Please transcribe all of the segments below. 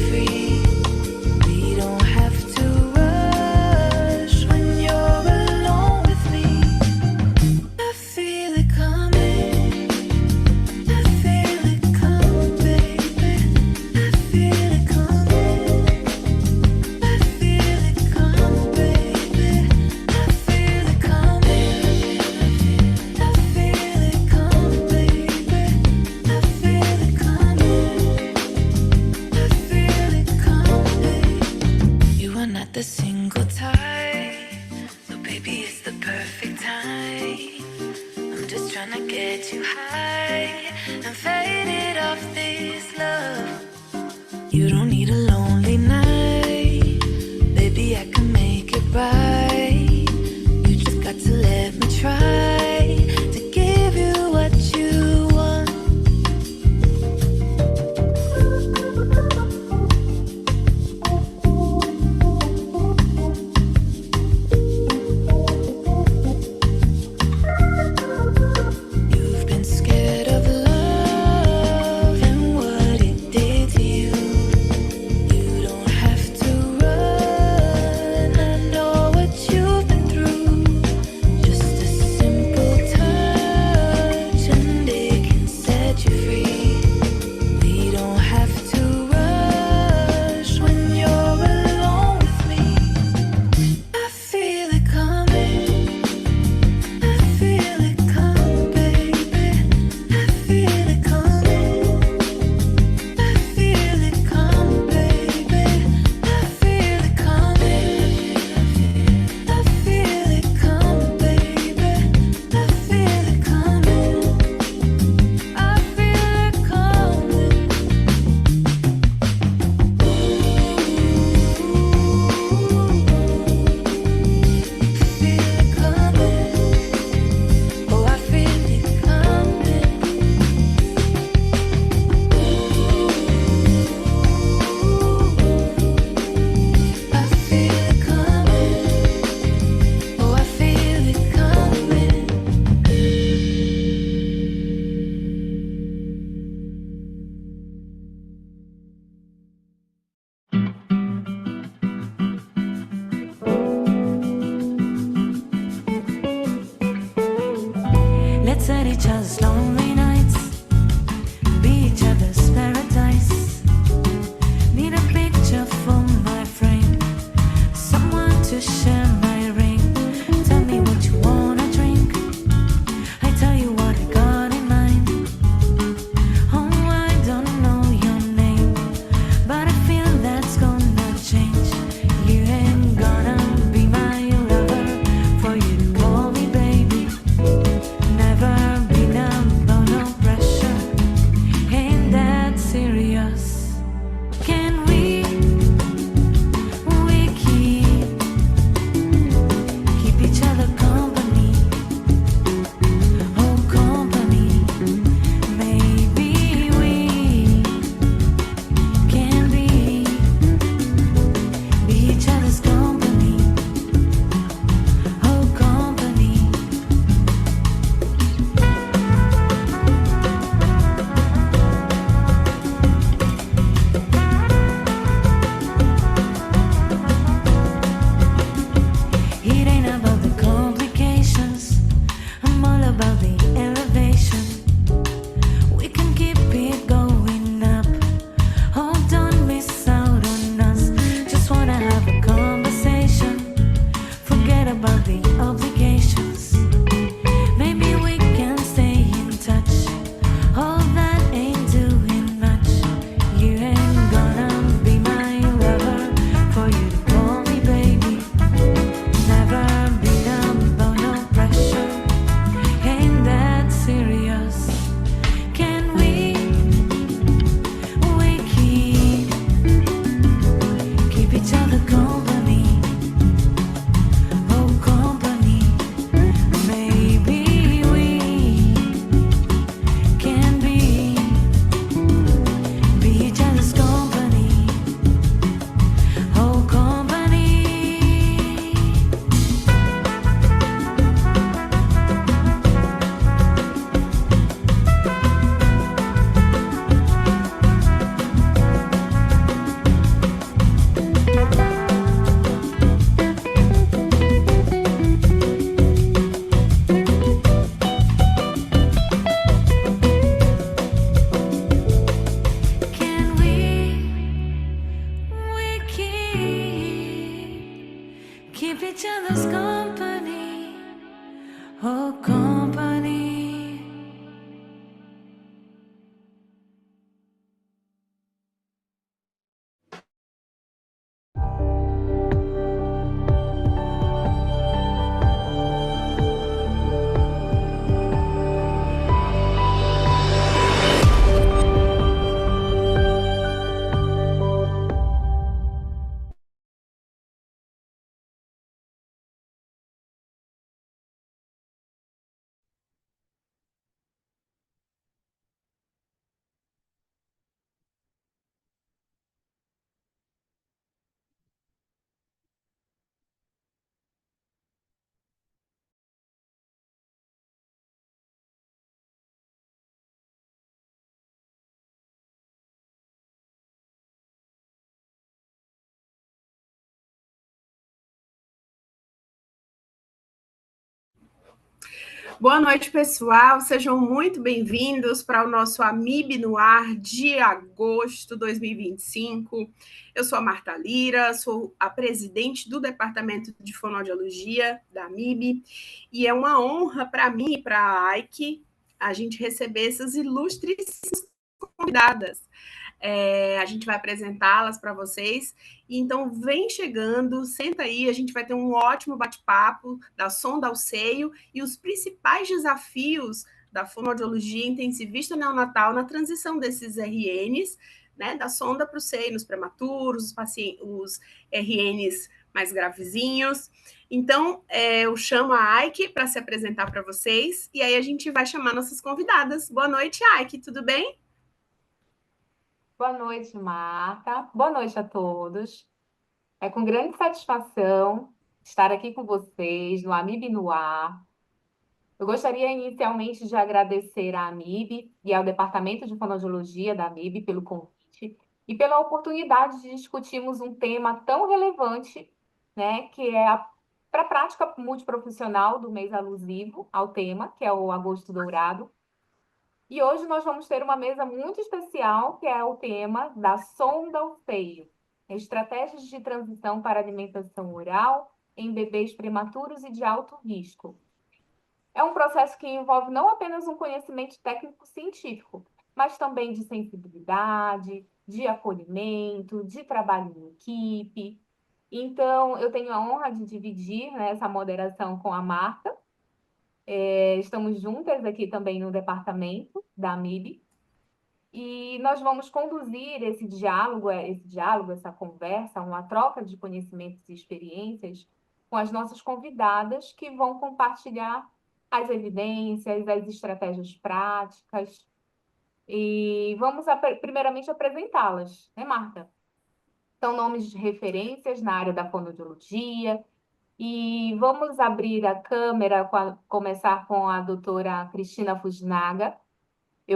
free. We don't have to rush when you're alone with me. I feel it coming. I feel it coming, baby. I feel it coming. I feel it coming, baby. I feel it coming. I feel it coming, baby. I feel it coming. I feel it coming. You are not the single type, so baby, it's the perfect time. I'm just trying to get you high and faded off this love. You don't need a lonely night, baby, I can make it right. You just got to let me try to give you what you want. You've been scared of love and what it did to you. You don't have to run, I know what you've been through. Just a simple touch and it can set you free. We don't have to rush when you're alone with me. I feel it coming. I feel it coming, baby. I feel it coming. I feel it coming, baby. I feel it coming. I feel it coming, baby. I feel it coming. I feel it coming. Feel it coming. Oh, I feel it coming. I feel it coming. Oh, I feel it coming. Let's end each other's lonely nights, be each other's paradise. Need a picture for my frame, someone to share my ring. Tell me what you wanna drink, I tell you what I got in mind. Oh, I don't know your name, but I feel that's gonna change. You ain't gonna be my lover, for you to call me baby. Never be now. keep each other's company. Oh, company. Boa noite, pessoal. Sejam muito bem-vindos para o nosso Amib no Ar de agosto de 2025. Eu sou a Marta Lira, sou a presidente do Departamento de Fonoaudiologia da Amib, e é uma honra para mim e para a AIC a gente receber essas ilustres convidadas. A gente vai apresentá-las para vocês. Então, vem chegando, senta aí, a gente vai ter um ótimo bate-papo da sonda ao seio e os principais desafios da fonoaudiologia intensivista neonatal na transição desses RNs, né, da sonda para o seio, nos prematuros, os RNs mais gravezinhos. Então, eu chamo a Aike para se apresentar para vocês e aí a gente vai chamar nossas convidadas. Boa noite, Aike, tudo bem? Boa noite, Marta. Boa noite a todos. É com grande satisfação estar aqui com vocês no Amib no Ar. Eu gostaria inicialmente de agradecer à Amib e ao Departamento de Fonoaudiologia da Amib pelo convite e pela oportunidade de discutirmos um tema tão relevante, né, que é para a prática multiprofissional do mês alusivo ao tema, que é o Agosto Dourado. E hoje nós vamos ter uma mesa muito especial, que é o tema da sonda ao seio, estratégias de transição para alimentação oral em bebês prematuros e de alto risco. É um processo que envolve não apenas um conhecimento técnico-científico, mas também de sensibilidade, de acolhimento, de trabalho em equipe. Então, eu tenho a honra de dividir, né, essa moderação com a Marta. Estamos juntas aqui também no departamento da AMIB. E nós vamos conduzir esse diálogo, essa conversa, uma troca de conhecimentos e experiências com as nossas convidadas que vão compartilhar as evidências, as estratégias práticas. E vamos primeiramente apresentá-las, né, Marta? São nomes de referências na área da fonoaudiologia. E vamos abrir a câmera, começar com a doutora Cristina Fujinaga.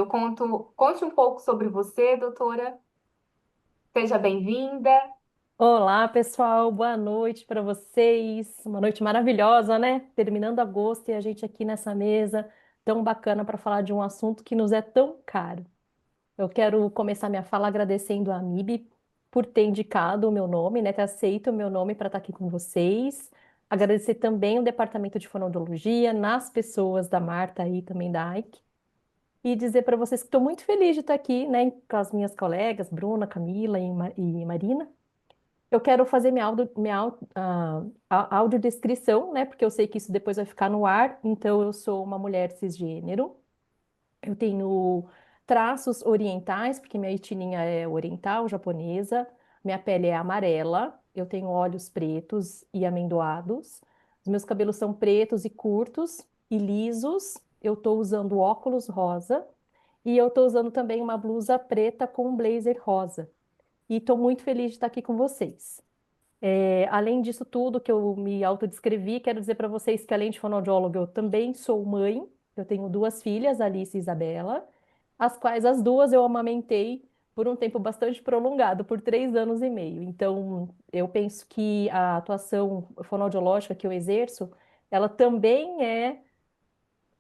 Conte um pouco sobre você, doutora. Seja bem-vinda. Olá, pessoal, boa noite para vocês. Uma noite maravilhosa, né? Terminando agosto e a gente aqui nessa mesa tão bacana para falar de um assunto que nos é tão caro. Eu quero começar minha fala agradecendo a Amib por ter indicado o meu nome, né? Ter aceito o meu nome para estar aqui com vocês. Agradecer também o Departamento de Fonoaudiologia, nas pessoas da Marta e também da Aike. E dizer para vocês que estou muito feliz de estar aqui, né? Com as minhas colegas, Bruna, Camila e Marina. Eu quero fazer minha audiodescrição, né? Porque eu sei que isso depois vai ficar no ar. Então, eu sou uma mulher cisgênero. Eu tenho traços orientais, porque minha etnia é oriental, japonesa. Minha pele é amarela. Eu tenho olhos pretos e amendoados. Os meus cabelos são pretos e curtos e lisos. Eu estou usando óculos rosa. E eu estou usando também uma blusa preta com um blazer rosa. E estou muito feliz de estar aqui com vocês. Além disso tudo que eu me autodescrevi, quero dizer para vocês que, além de fonoaudióloga, eu também sou mãe. Eu tenho duas filhas, Alice e Isabela, as quais as duas eu amamentei por um tempo bastante prolongado, por 3 anos e meio. Então, eu penso que a atuação fonoaudiológica que eu exerço, ela também é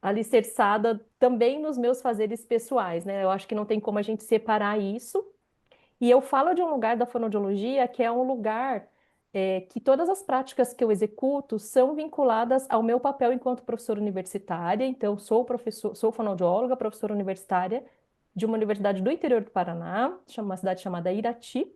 alicerçada também nos meus fazeres pessoais, né? Eu acho que não tem como a gente separar isso. E eu falo de um lugar da fonoaudiologia que é um lugar que todas as práticas que eu executo são vinculadas ao meu papel enquanto professora universitária. Então, sou fonoaudióloga, professora universitária de uma universidade do interior do Paraná, uma cidade chamada Irati.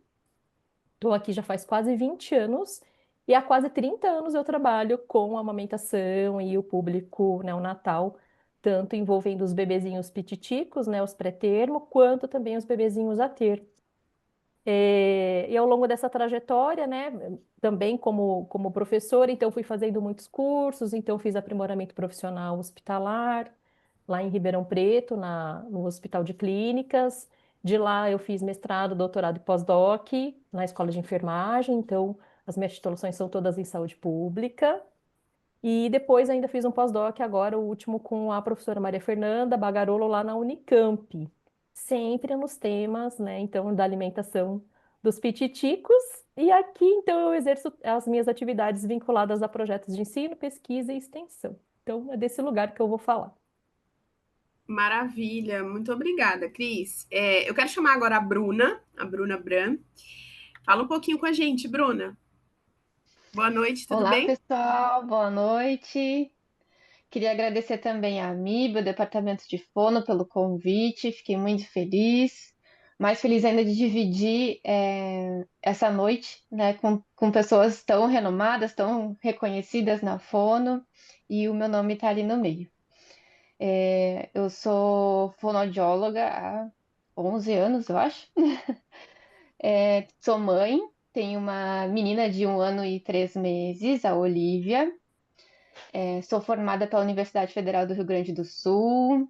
Estou aqui já faz quase 20 anos e há quase 30 anos eu trabalho com a amamentação e o público neonatal, tanto envolvendo os bebezinhos pititicos, né, os pré-termo, quanto também os bebezinhos a ter. E ao longo dessa trajetória, né, também como professora, então fui fazendo muitos cursos, então fiz aprimoramento profissional hospitalar, lá em Ribeirão Preto, no Hospital de Clínicas. De lá eu fiz mestrado, doutorado e pós-doc na Escola de Enfermagem, então as minhas titulações são todas em saúde pública. E depois ainda fiz um pós-doc, agora o último com a professora Maria Fernanda Bagarolo lá na Unicamp, sempre nos temas, né, então da alimentação dos pititicos. E aqui, então, eu exerço as minhas atividades vinculadas a projetos de ensino, pesquisa e extensão. Então, é desse lugar que eu vou falar. Maravilha, muito obrigada, Cris. Eu quero chamar agora a Bruna Bran. Fala um pouquinho com a gente, Bruna. Boa noite, tudo Olá, bem? pessoal, boa noite. Queria agradecer também à MIB, o Departamento de Fono, pelo convite, fiquei muito feliz. Mais feliz ainda de dividir essa noite, né, com pessoas tão renomadas, tão reconhecidas na Fono, e o meu nome está ali no meio. Eu sou fonoaudióloga há 11 anos, eu acho. Sou mãe, tenho uma menina de 1 ano e 3 meses, a Olivia. Sou formada pela Universidade Federal do Rio Grande do Sul,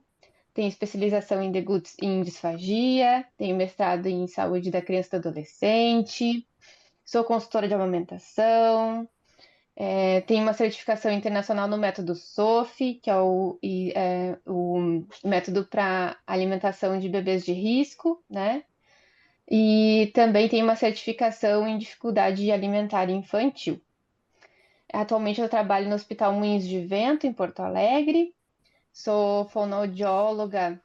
tenho especialização em disfagia, tenho mestrado em saúde da criança e do adolescente, sou consultora de amamentação, tenho uma certificação internacional no método SOFI, que é o método para alimentação de bebês de risco, né? E também tenho uma certificação em dificuldade alimentar infantil. Atualmente eu trabalho no Hospital Moinhos de Vento, em Porto Alegre. Sou fonoaudióloga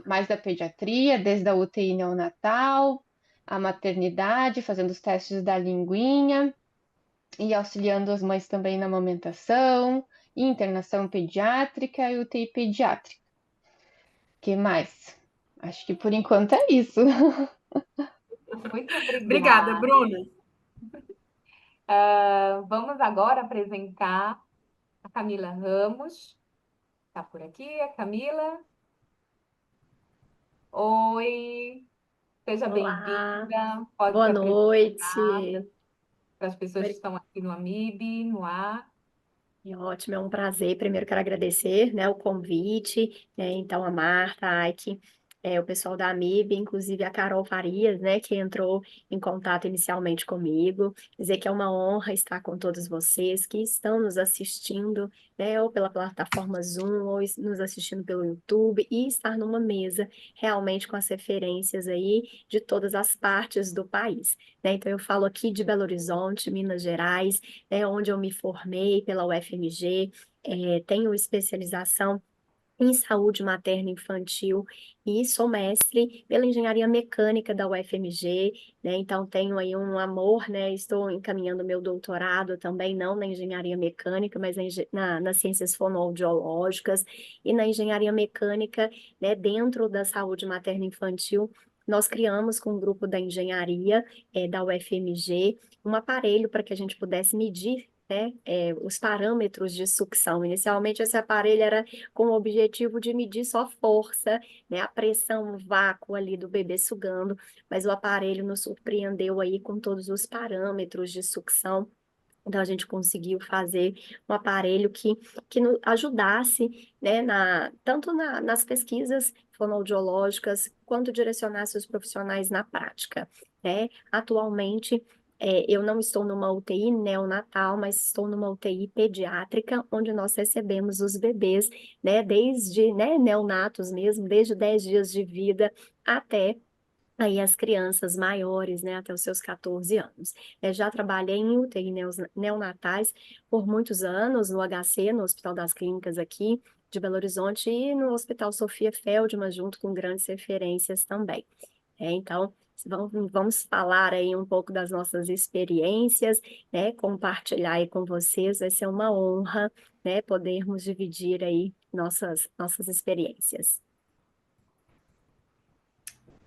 mais da pediatria, desde a UTI neonatal, a maternidade, fazendo os testes da linguinha e auxiliando as mães também na amamentação, internação pediátrica e UTI pediátrica. O que mais? Acho que por enquanto é isso. Muito Obrigada, obrigada. Bruna. Vamos agora apresentar a Camila Ramos. Está por aqui, a Camila? Oi, seja Olá, bem-vinda. Pode se boa apresentar noite. para as pessoas que Oi, estão aqui no Amib, no ar. ótimo, é um prazer. Primeiro quero agradecer, né, o convite, então a Marta, a Aike, o pessoal da AMIB, inclusive a Carol Farias, né, que entrou em contato inicialmente comigo. Dizer que é uma honra estar com todos vocês que estão nos assistindo, né, ou pela plataforma Zoom, ou nos assistindo pelo YouTube, e estar numa mesa realmente com as referências aí de todas as partes do país, né? Então eu falo aqui de Belo Horizonte, Minas Gerais, onde eu me formei pela UFMG, tenho especialização em saúde materna e infantil e sou mestre pela engenharia mecânica da UFMG, né? Então tenho aí um amor, né? Estou encaminhando meu doutorado também, não na engenharia mecânica, mas nas ciências fonoaudiológicas e na engenharia mecânica, né? Dentro da saúde materna e infantil. Nós criamos com um grupo da engenharia da UFMG um aparelho para que a gente pudesse medir, né, os parâmetros de sucção. Inicialmente, esse aparelho era com o objetivo de medir só força, né, a pressão, o vácuo ali do bebê sugando, mas o aparelho nos surpreendeu aí com todos os parâmetros de sucção. Então, a gente conseguiu fazer um aparelho que nos ajudasse, né, tanto nas pesquisas fonoaudiológicas, quanto direcionasse os profissionais na prática, né? Atualmente, eu não estou numa UTI neonatal, mas estou numa UTI pediátrica, onde nós recebemos os bebês, né, desde, né, neonatos mesmo, desde 10 dias de vida até aí as crianças maiores, né, até os seus 14 anos. Já trabalhei em UTI neonatais por muitos anos, no HC, no Hospital das Clínicas aqui de Belo Horizonte, e no Hospital Sofia Feldman, junto com grandes referências também. Então, Vamos falar aí um pouco das nossas experiências, né? Compartilhar aí com vocês, vai ser uma honra, né? Podermos dividir aí nossas experiências.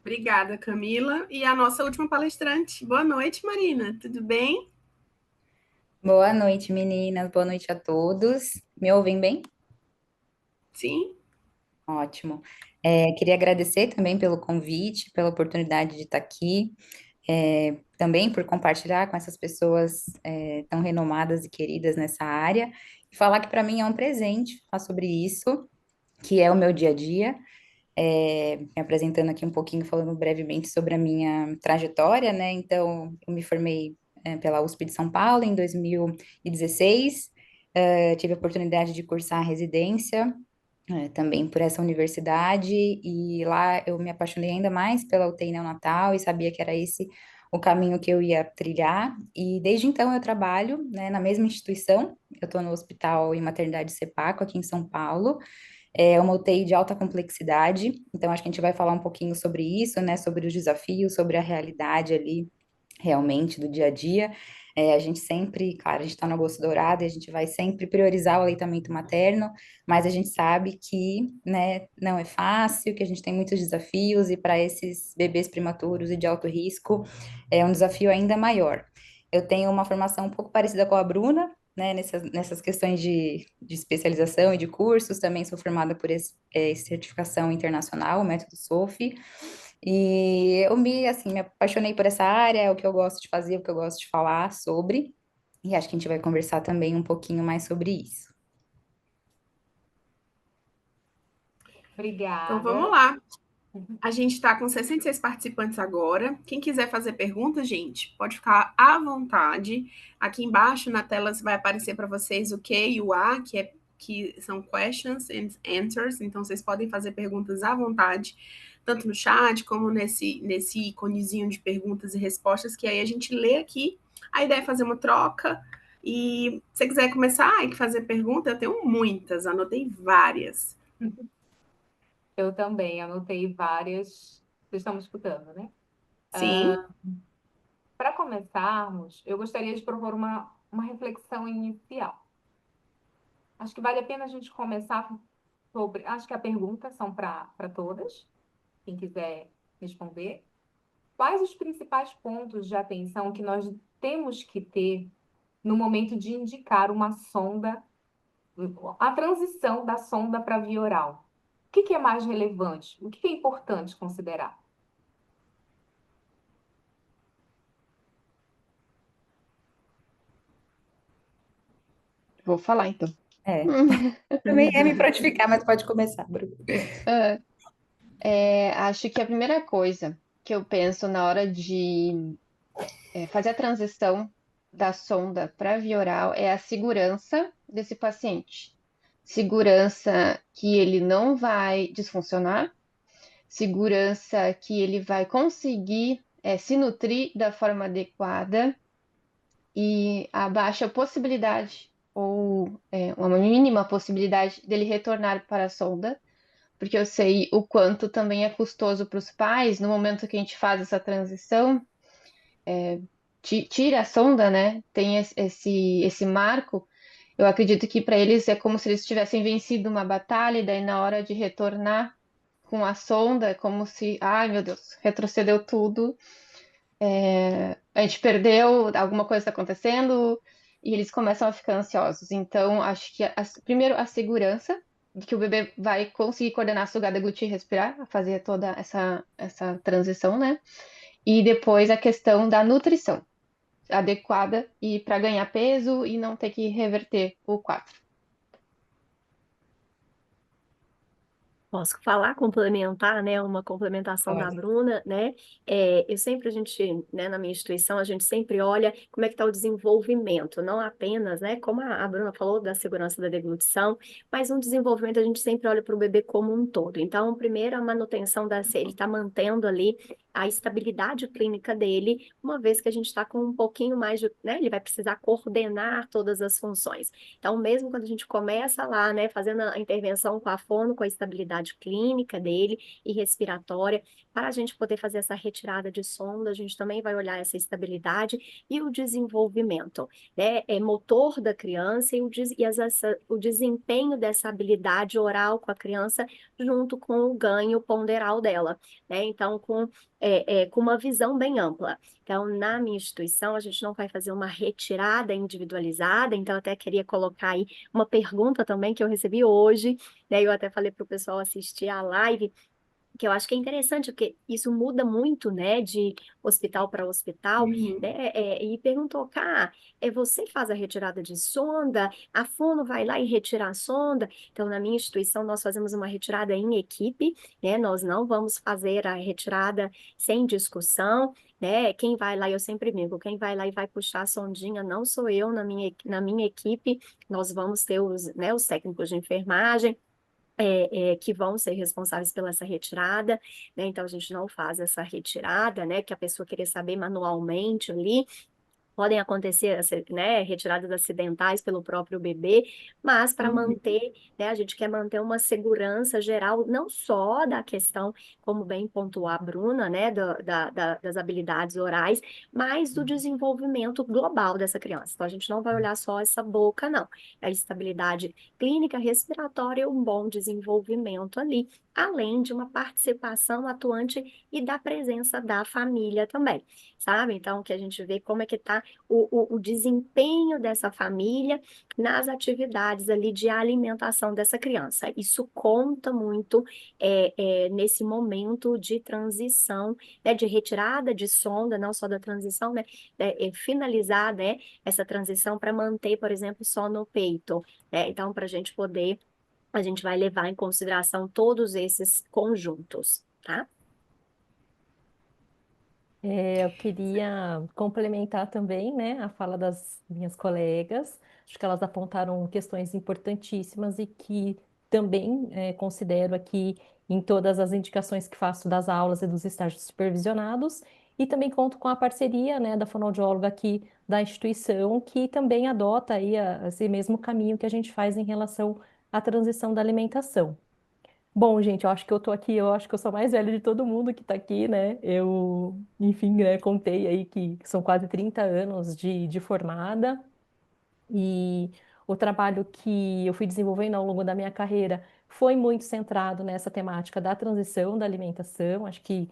Obrigada, Camila. E a nossa última palestrante. Boa noite, Marina. Tudo bem? Boa noite, meninas. Boa noite a todos. Me ouvem bem? Sim? Ótimo. Queria agradecer também pelo convite, pela oportunidade de estar aqui, também por compartilhar com essas pessoas tão renomadas e queridas nessa área, e falar que para mim é um presente falar sobre isso, que é o meu dia a dia. Me apresentando aqui um pouquinho, falando brevemente sobre a minha trajetória, né? Então, eu me formei pela USP de São Paulo em 2016, tive a oportunidade de cursar residência também por essa universidade, e lá eu me apaixonei ainda mais pela UTI neonatal e sabia que era esse o caminho que eu ia trilhar, e desde então eu trabalho, né, na mesma instituição. Eu estou no Hospital e Maternidade Sepaco, aqui em São Paulo. É uma UTI de alta complexidade, então acho que a gente vai falar um pouquinho sobre isso, né, sobre os desafios, sobre a realidade ali, realmente, do dia a dia. A gente sempre, claro, a gente está no Agosto Dourado e a gente vai sempre priorizar o aleitamento materno, mas a gente sabe que, né, não é fácil, que a gente tem muitos desafios, e para esses bebês prematuros e de alto risco é um desafio ainda maior. Eu tenho uma formação um pouco parecida com a Bruna, né, nessas questões de especialização e de cursos. Também sou formada por certificação internacional, o método SOFI, e eu assim, me apaixonei por essa área, é o que eu gosto de fazer, é o que eu gosto de falar sobre, e acho que a gente vai conversar também um pouquinho mais sobre isso. Então vamos Obrigada. lá. A gente está com 66 participantes agora. Quem quiser fazer perguntas, gente, pode ficar à vontade. Aqui embaixo na tela vai aparecer para vocês o Q e o A, que são questions and answers. Então vocês podem fazer perguntas à vontade, tanto no chat como nesse íconezinho de perguntas e respostas, que aí a gente lê aqui. A ideia é fazer uma troca. E se você quiser começar a fazer pergunta, eu tenho muitas, anotei várias. Eu também anotei várias. Vocês estão me escutando, né? Sim. Para começarmos, eu gostaria de propor uma reflexão inicial. Acho que vale a pena a gente começar sobre. Acho que as perguntas são para todas, quem quiser responder. Quais os principais pontos de atenção que nós temos que ter no momento de indicar uma sonda, a transição da sonda para a via oral? O que é mais relevante? O que é importante considerar? Vou falar então. Também é me prontificar, mas pode começar, Bruno. Acho que a primeira coisa que eu penso na hora de fazer a transição da sonda para a via oral é a segurança desse paciente. Segurança que ele não vai disfuncionar, segurança que ele vai conseguir se nutrir da forma adequada, e a baixa possibilidade, ou uma mínima possibilidade, dele retornar para a sonda, porque eu sei o quanto também é custoso para os pais no momento que a gente faz essa transição. Tira a sonda, né? Tem esse marco. Eu acredito que para eles é como se eles tivessem vencido uma batalha, e daí na hora de retornar com a sonda é como se, ai meu Deus, retrocedeu tudo, a gente perdeu, alguma coisa está acontecendo, e eles começam a ficar ansiosos. Então, acho que primeiro a segurança de que o bebê vai conseguir coordenar a sugada, deglutir e respirar, fazer toda essa transição, né? E depois a questão da nutrição adequada, e para ganhar peso e não ter que reverter o quadro. Posso falar, complementar, né, uma complementação da Pode. Bruna, né? A gente, né, na minha instituição, a gente sempre olha como é que está o desenvolvimento, não apenas, né, como a Bruna falou, da segurança da deglutição, mas um desenvolvimento a gente sempre olha para o bebê como um todo. Então, primeiro, a manutenção se ele está mantendo ali a estabilidade clínica dele, uma vez que a gente está com um pouquinho mais de, né, ele vai precisar coordenar todas as funções. Então, mesmo quando a gente começa lá, né, fazendo a intervenção com a fono, com a estabilidade clínica dele e respiratória, para a gente poder fazer essa retirada de sonda, a gente também vai olhar essa estabilidade e o desenvolvimento, né, motor da criança e, o desempenho dessa habilidade oral com a criança junto com o ganho ponderal dela, né? Então, com uma visão bem ampla. Então, na minha instituição, a gente não vai fazer uma retirada individualizada, então eu até queria colocar aí uma pergunta também que eu recebi hoje, né? Eu até falei para o pessoal assistir a live, que eu acho que é interessante, porque isso muda muito, né, de hospital para hospital, Uhum. né, e perguntou, cá, você faz a retirada de sonda, a fono vai lá e retira a sonda? Então, na minha instituição, nós fazemos uma retirada em equipe, né, nós não vamos fazer a retirada sem discussão, né, quem vai lá, eu sempre digo, quem vai lá e vai puxar a sondinha não sou eu na minha equipe, nós vamos ter os técnicos de enfermagem, que vão ser responsáveis pela essa retirada, né? Então a gente não faz essa retirada, né? Que a pessoa querer saber manualmente ali. Podem acontecer, né, retiradas acidentais pelo próprio bebê, mas para Uhum. manter, né, a gente quer manter uma segurança geral, não só da questão, como bem pontuou a Bruna, né, das habilidades orais, mas do desenvolvimento global dessa criança. Então, a gente não vai olhar só essa boca, não. É a estabilidade clínica, respiratória e um bom desenvolvimento ali, além de uma participação atuante e da presença da família também, sabe? Então, que a gente vê como é que está o desempenho dessa família nas atividades ali de alimentação dessa criança. Isso conta muito nesse momento de transição, né, de retirada de sonda, não só da transição, né, finalizar, né, essa transição para manter, por exemplo, só no peito, né? Então, para a gente poder, a gente vai levar em consideração todos esses conjuntos, tá? Eu queria complementar também, né, a fala das minhas colegas. Acho que elas apontaram questões importantíssimas e que também considero aqui em todas as indicações que faço das aulas e dos estágios supervisionados. E também conto com a parceria, né, da fonoaudióloga aqui da instituição, que também adota aí esse mesmo caminho que a gente faz em relação à transição da alimentação. Bom, gente, eu acho que eu tô aqui, eu acho que eu sou a mais velha de todo mundo que tá aqui, né? Eu, enfim, né, contei aí que são quase 30 anos de formada e o trabalho que eu fui desenvolvendo ao longo da minha carreira foi muito centrado nessa temática da transição da alimentação, acho que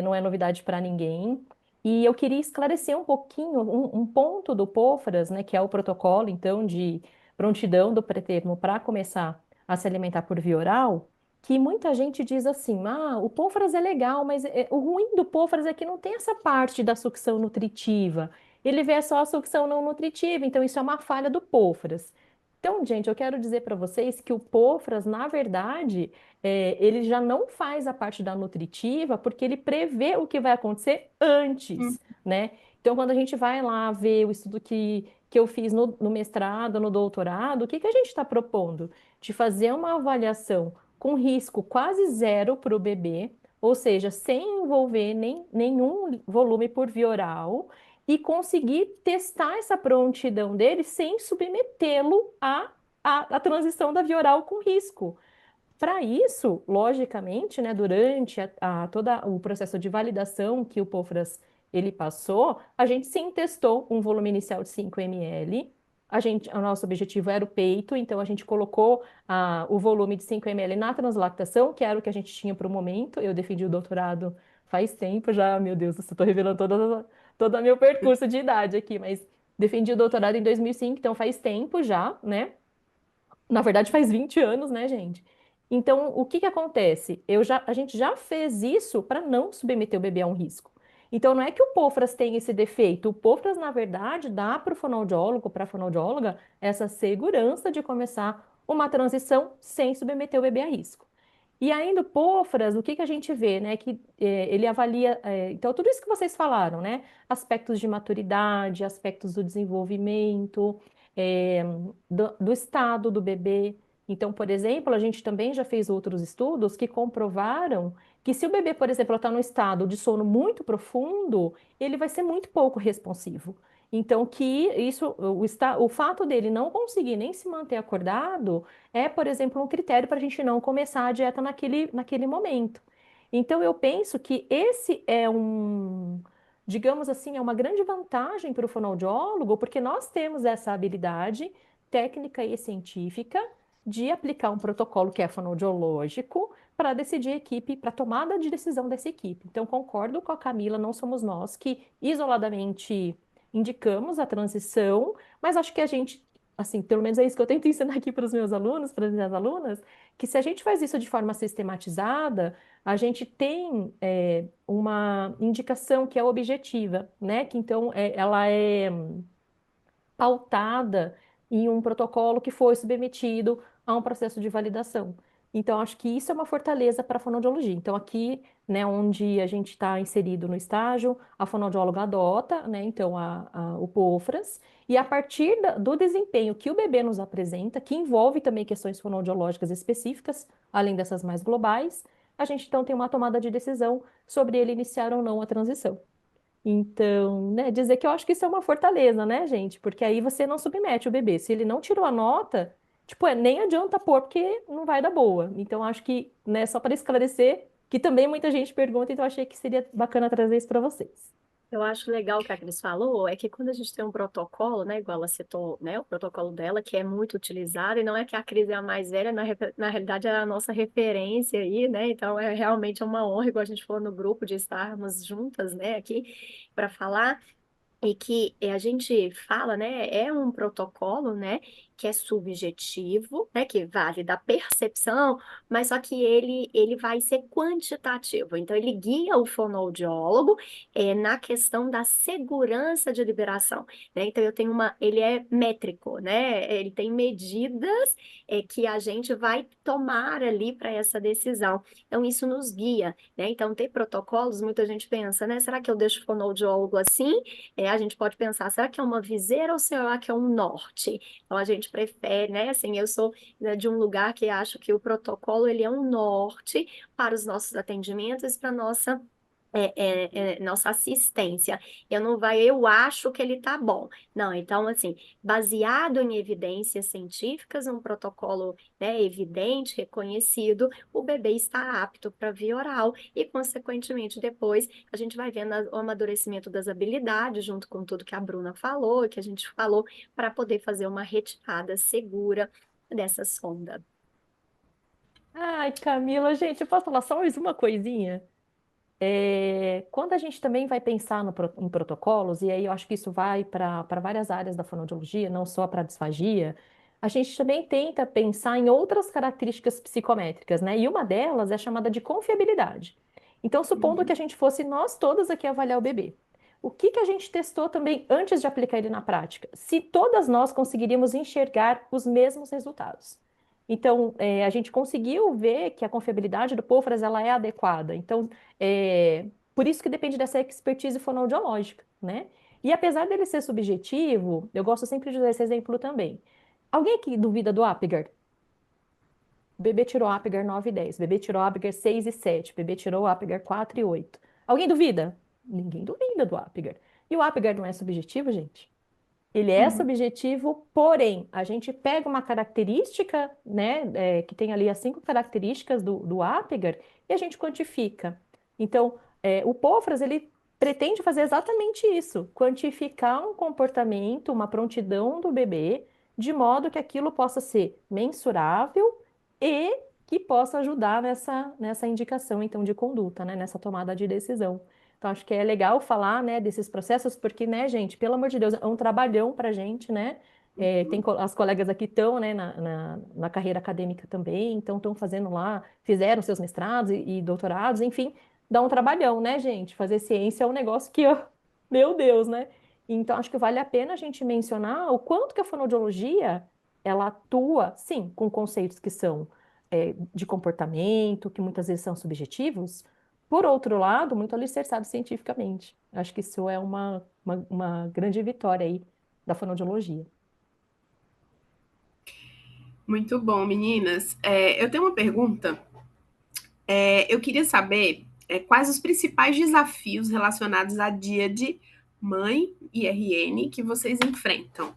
não é novidade para ninguém. E eu queria esclarecer um pouquinho, um ponto do POFRAS, né, que é o protocolo, então, de prontidão do pré-termo para começar a se alimentar por via oral, que muita gente diz assim, o POFRAS é legal, mas o ruim do POFRAS é que não tem essa parte da sucção nutritiva. Ele vê só a sucção não nutritiva, então isso é uma falha do POFRAS. Então, gente, eu quero dizer para vocês que o POFRAS, na verdade, ele já não faz a parte da nutritiva, porque ele prevê o que vai acontecer Uhum. antes, né? Então, quando a gente vai lá ver o estudo que eu fiz no mestrado, no doutorado, o que que a gente está propondo? De fazer uma avaliação com risco quase zero para o bebê, ou seja, sem envolver nenhum volume por via oral, e conseguir testar essa prontidão dele sem submetê-lo à transição da via oral com risco. Para isso, logicamente, né, durante todo o processo de validação que o POFRAS ele passou, a gente sim testou um volume inicial de 5 ml. O nosso objetivo era o peito, então a gente colocou o volume de 5 ml na translactação, que era o que a gente tinha para o momento. Eu defendi o doutorado faz tempo já, meu Deus, eu estou revelando todo o meu percurso de idade aqui, mas defendi o doutorado em 2005, então faz tempo já, né? Na verdade, faz 20 anos, né, gente? Então, o que que acontece? A gente já fez isso para não submeter o bebê a um risco. Então, não é que o POFRAS tem esse defeito. O POFRAS, na verdade, dá para o fonoaudiólogo, para a fonoaudióloga, essa segurança de começar uma transição sem submeter o bebê a risco. E ainda o POFRAS, o que que a gente vê, né? Que ele avalia, então, tudo isso que vocês falaram, né? Aspectos de maturidade, aspectos do desenvolvimento, eh, do estado do bebê. Então, por exemplo, a gente também já fez outros estudos que comprovaram que se o bebê, por exemplo, está num estado de sono muito profundo, ele vai ser muito pouco responsivo. Então, que isso, o fato dele não conseguir nem se manter acordado é, por exemplo, um critério para a gente não começar a dieta naquele momento. Então, eu penso que esse é digamos assim, é uma grande vantagem para o fonoaudiólogo, porque nós temos essa habilidade técnica e científica de aplicar um protocolo que é fonoaudiológico para decidir a equipe, para tomada de decisão dessa equipe. Então, concordo com a Camila, não somos nós que isoladamente indicamos a transição, mas acho que a gente, assim, pelo menos é isso que eu tento ensinar aqui para os meus alunos, para as minhas alunas, que se a gente faz isso de forma sistematizada, a gente tem uma indicação que é objetiva, né? Que então ela é pautada em um protocolo que foi submetido a um processo de validação. Então, acho que isso é uma fortaleza para a fonoaudiologia. Então, aqui, né, onde a gente está inserido no estágio, a fonoaudióloga adota, né, então, o POFRAS, e a partir do desempenho que o bebê nos apresenta, que envolve também questões fonoaudiológicas específicas, além dessas mais globais, a gente, então, tem uma tomada de decisão sobre ele iniciar ou não a transição. Então, né, dizer que eu acho que isso é uma fortaleza, né, gente? Porque aí você não submete o bebê. Se ele não tirou a nota, tipo, nem adianta pôr, porque não vai dar boa. Então, acho que, né, só para esclarecer, que também muita gente pergunta, então achei que seria bacana trazer isso para vocês. Eu acho legal o que a Cris falou, é que quando a gente tem um protocolo, né, igual ela citou, né, o protocolo dela, que é muito utilizado, e não é que a Cris é a mais velha, na realidade é a nossa referência aí, né, então é realmente uma honra, igual a gente falou no grupo, de estarmos juntas, né, aqui para falar, e que a gente fala, né, é um protocolo, né, que é subjetivo, né, que vale da percepção, mas só que ele vai ser quantitativo. Então, ele guia o fonoaudiólogo na questão da segurança de liberação, né? Então, ele é métrico, né? Ele tem medidas que a gente vai tomar ali para essa decisão. Então, isso nos guia, né? Então, tem protocolos, muita gente pensa, né? Será que eu deixo o fonoaudiólogo assim? A gente pode pensar, será que é uma viseira ou será que é um norte? Então, a gente prefere, né? Assim, eu sou, né, de um lugar que acho que o protocolo, ele é um norte para os nossos atendimentos, para nossa nossa assistência. Eu acho que ele tá bom. Não, então, assim, baseado em evidências científicas, um protocolo, né, evidente, reconhecido, o bebê está apto para via oral e, consequentemente, depois a gente vai vendo o amadurecimento das habilidades, junto com tudo que a Bruna falou, que a gente falou, para poder fazer uma retirada segura dessa sonda. Ai, Camila, gente, eu posso falar só mais uma coisinha? Quando a gente também vai pensar em protocolos, e aí eu acho que isso vai para várias áreas da fonoaudiologia, não só para a disfagia, a gente também tenta pensar em outras características psicométricas, né? E uma delas é chamada de confiabilidade. Então, supondo que a gente fosse nós todas aqui avaliar o bebê, o que que a gente testou também antes de aplicar ele na prática? Se todas nós conseguiríamos enxergar os mesmos resultados. Então, a gente conseguiu ver que a confiabilidade do POFRAS ela é adequada. Então, por isso que depende dessa expertise fonoaudiológica, né? E apesar dele ser subjetivo, eu gosto sempre de usar esse exemplo também. Alguém aqui duvida do Apgar? O bebê tirou Apgar 9 e 10, o bebê tirou Apgar 6 e 7, o bebê tirou Apgar 4 e 8. Alguém duvida? Ninguém duvida do Apgar. E o Apgar não é subjetivo, gente? Ele é subjetivo, porém, a gente pega uma característica, né, que tem ali as 5 características do Apgar e a gente quantifica. Então, o POFRAS, ele pretende fazer exatamente isso, quantificar um comportamento, uma prontidão do bebê, de modo que aquilo possa ser mensurável e que possa ajudar nessa indicação, então, de conduta, né, nessa tomada de decisão. Então, acho que é legal falar, né, desses processos, porque, né, gente, pelo amor de Deus, é um trabalhão para a gente, né? As colegas aqui estão, né, na carreira acadêmica também, então estão fazendo lá, fizeram seus mestrados e doutorados, enfim, dá um trabalhão, né, gente? Fazer ciência é um negócio que, ó, meu Deus, né? Então, acho que vale a pena a gente mencionar o quanto que a fonoaudiologia, ela atua, sim, com conceitos que são de comportamento, que muitas vezes são subjetivos, por outro lado, muito alicerçado cientificamente. Acho que isso é uma grande vitória aí da fonoaudiologia. Muito bom, meninas. Eu tenho uma pergunta Eu queria saber quais os principais desafios relacionados a dia de mãe e RN que vocês enfrentam.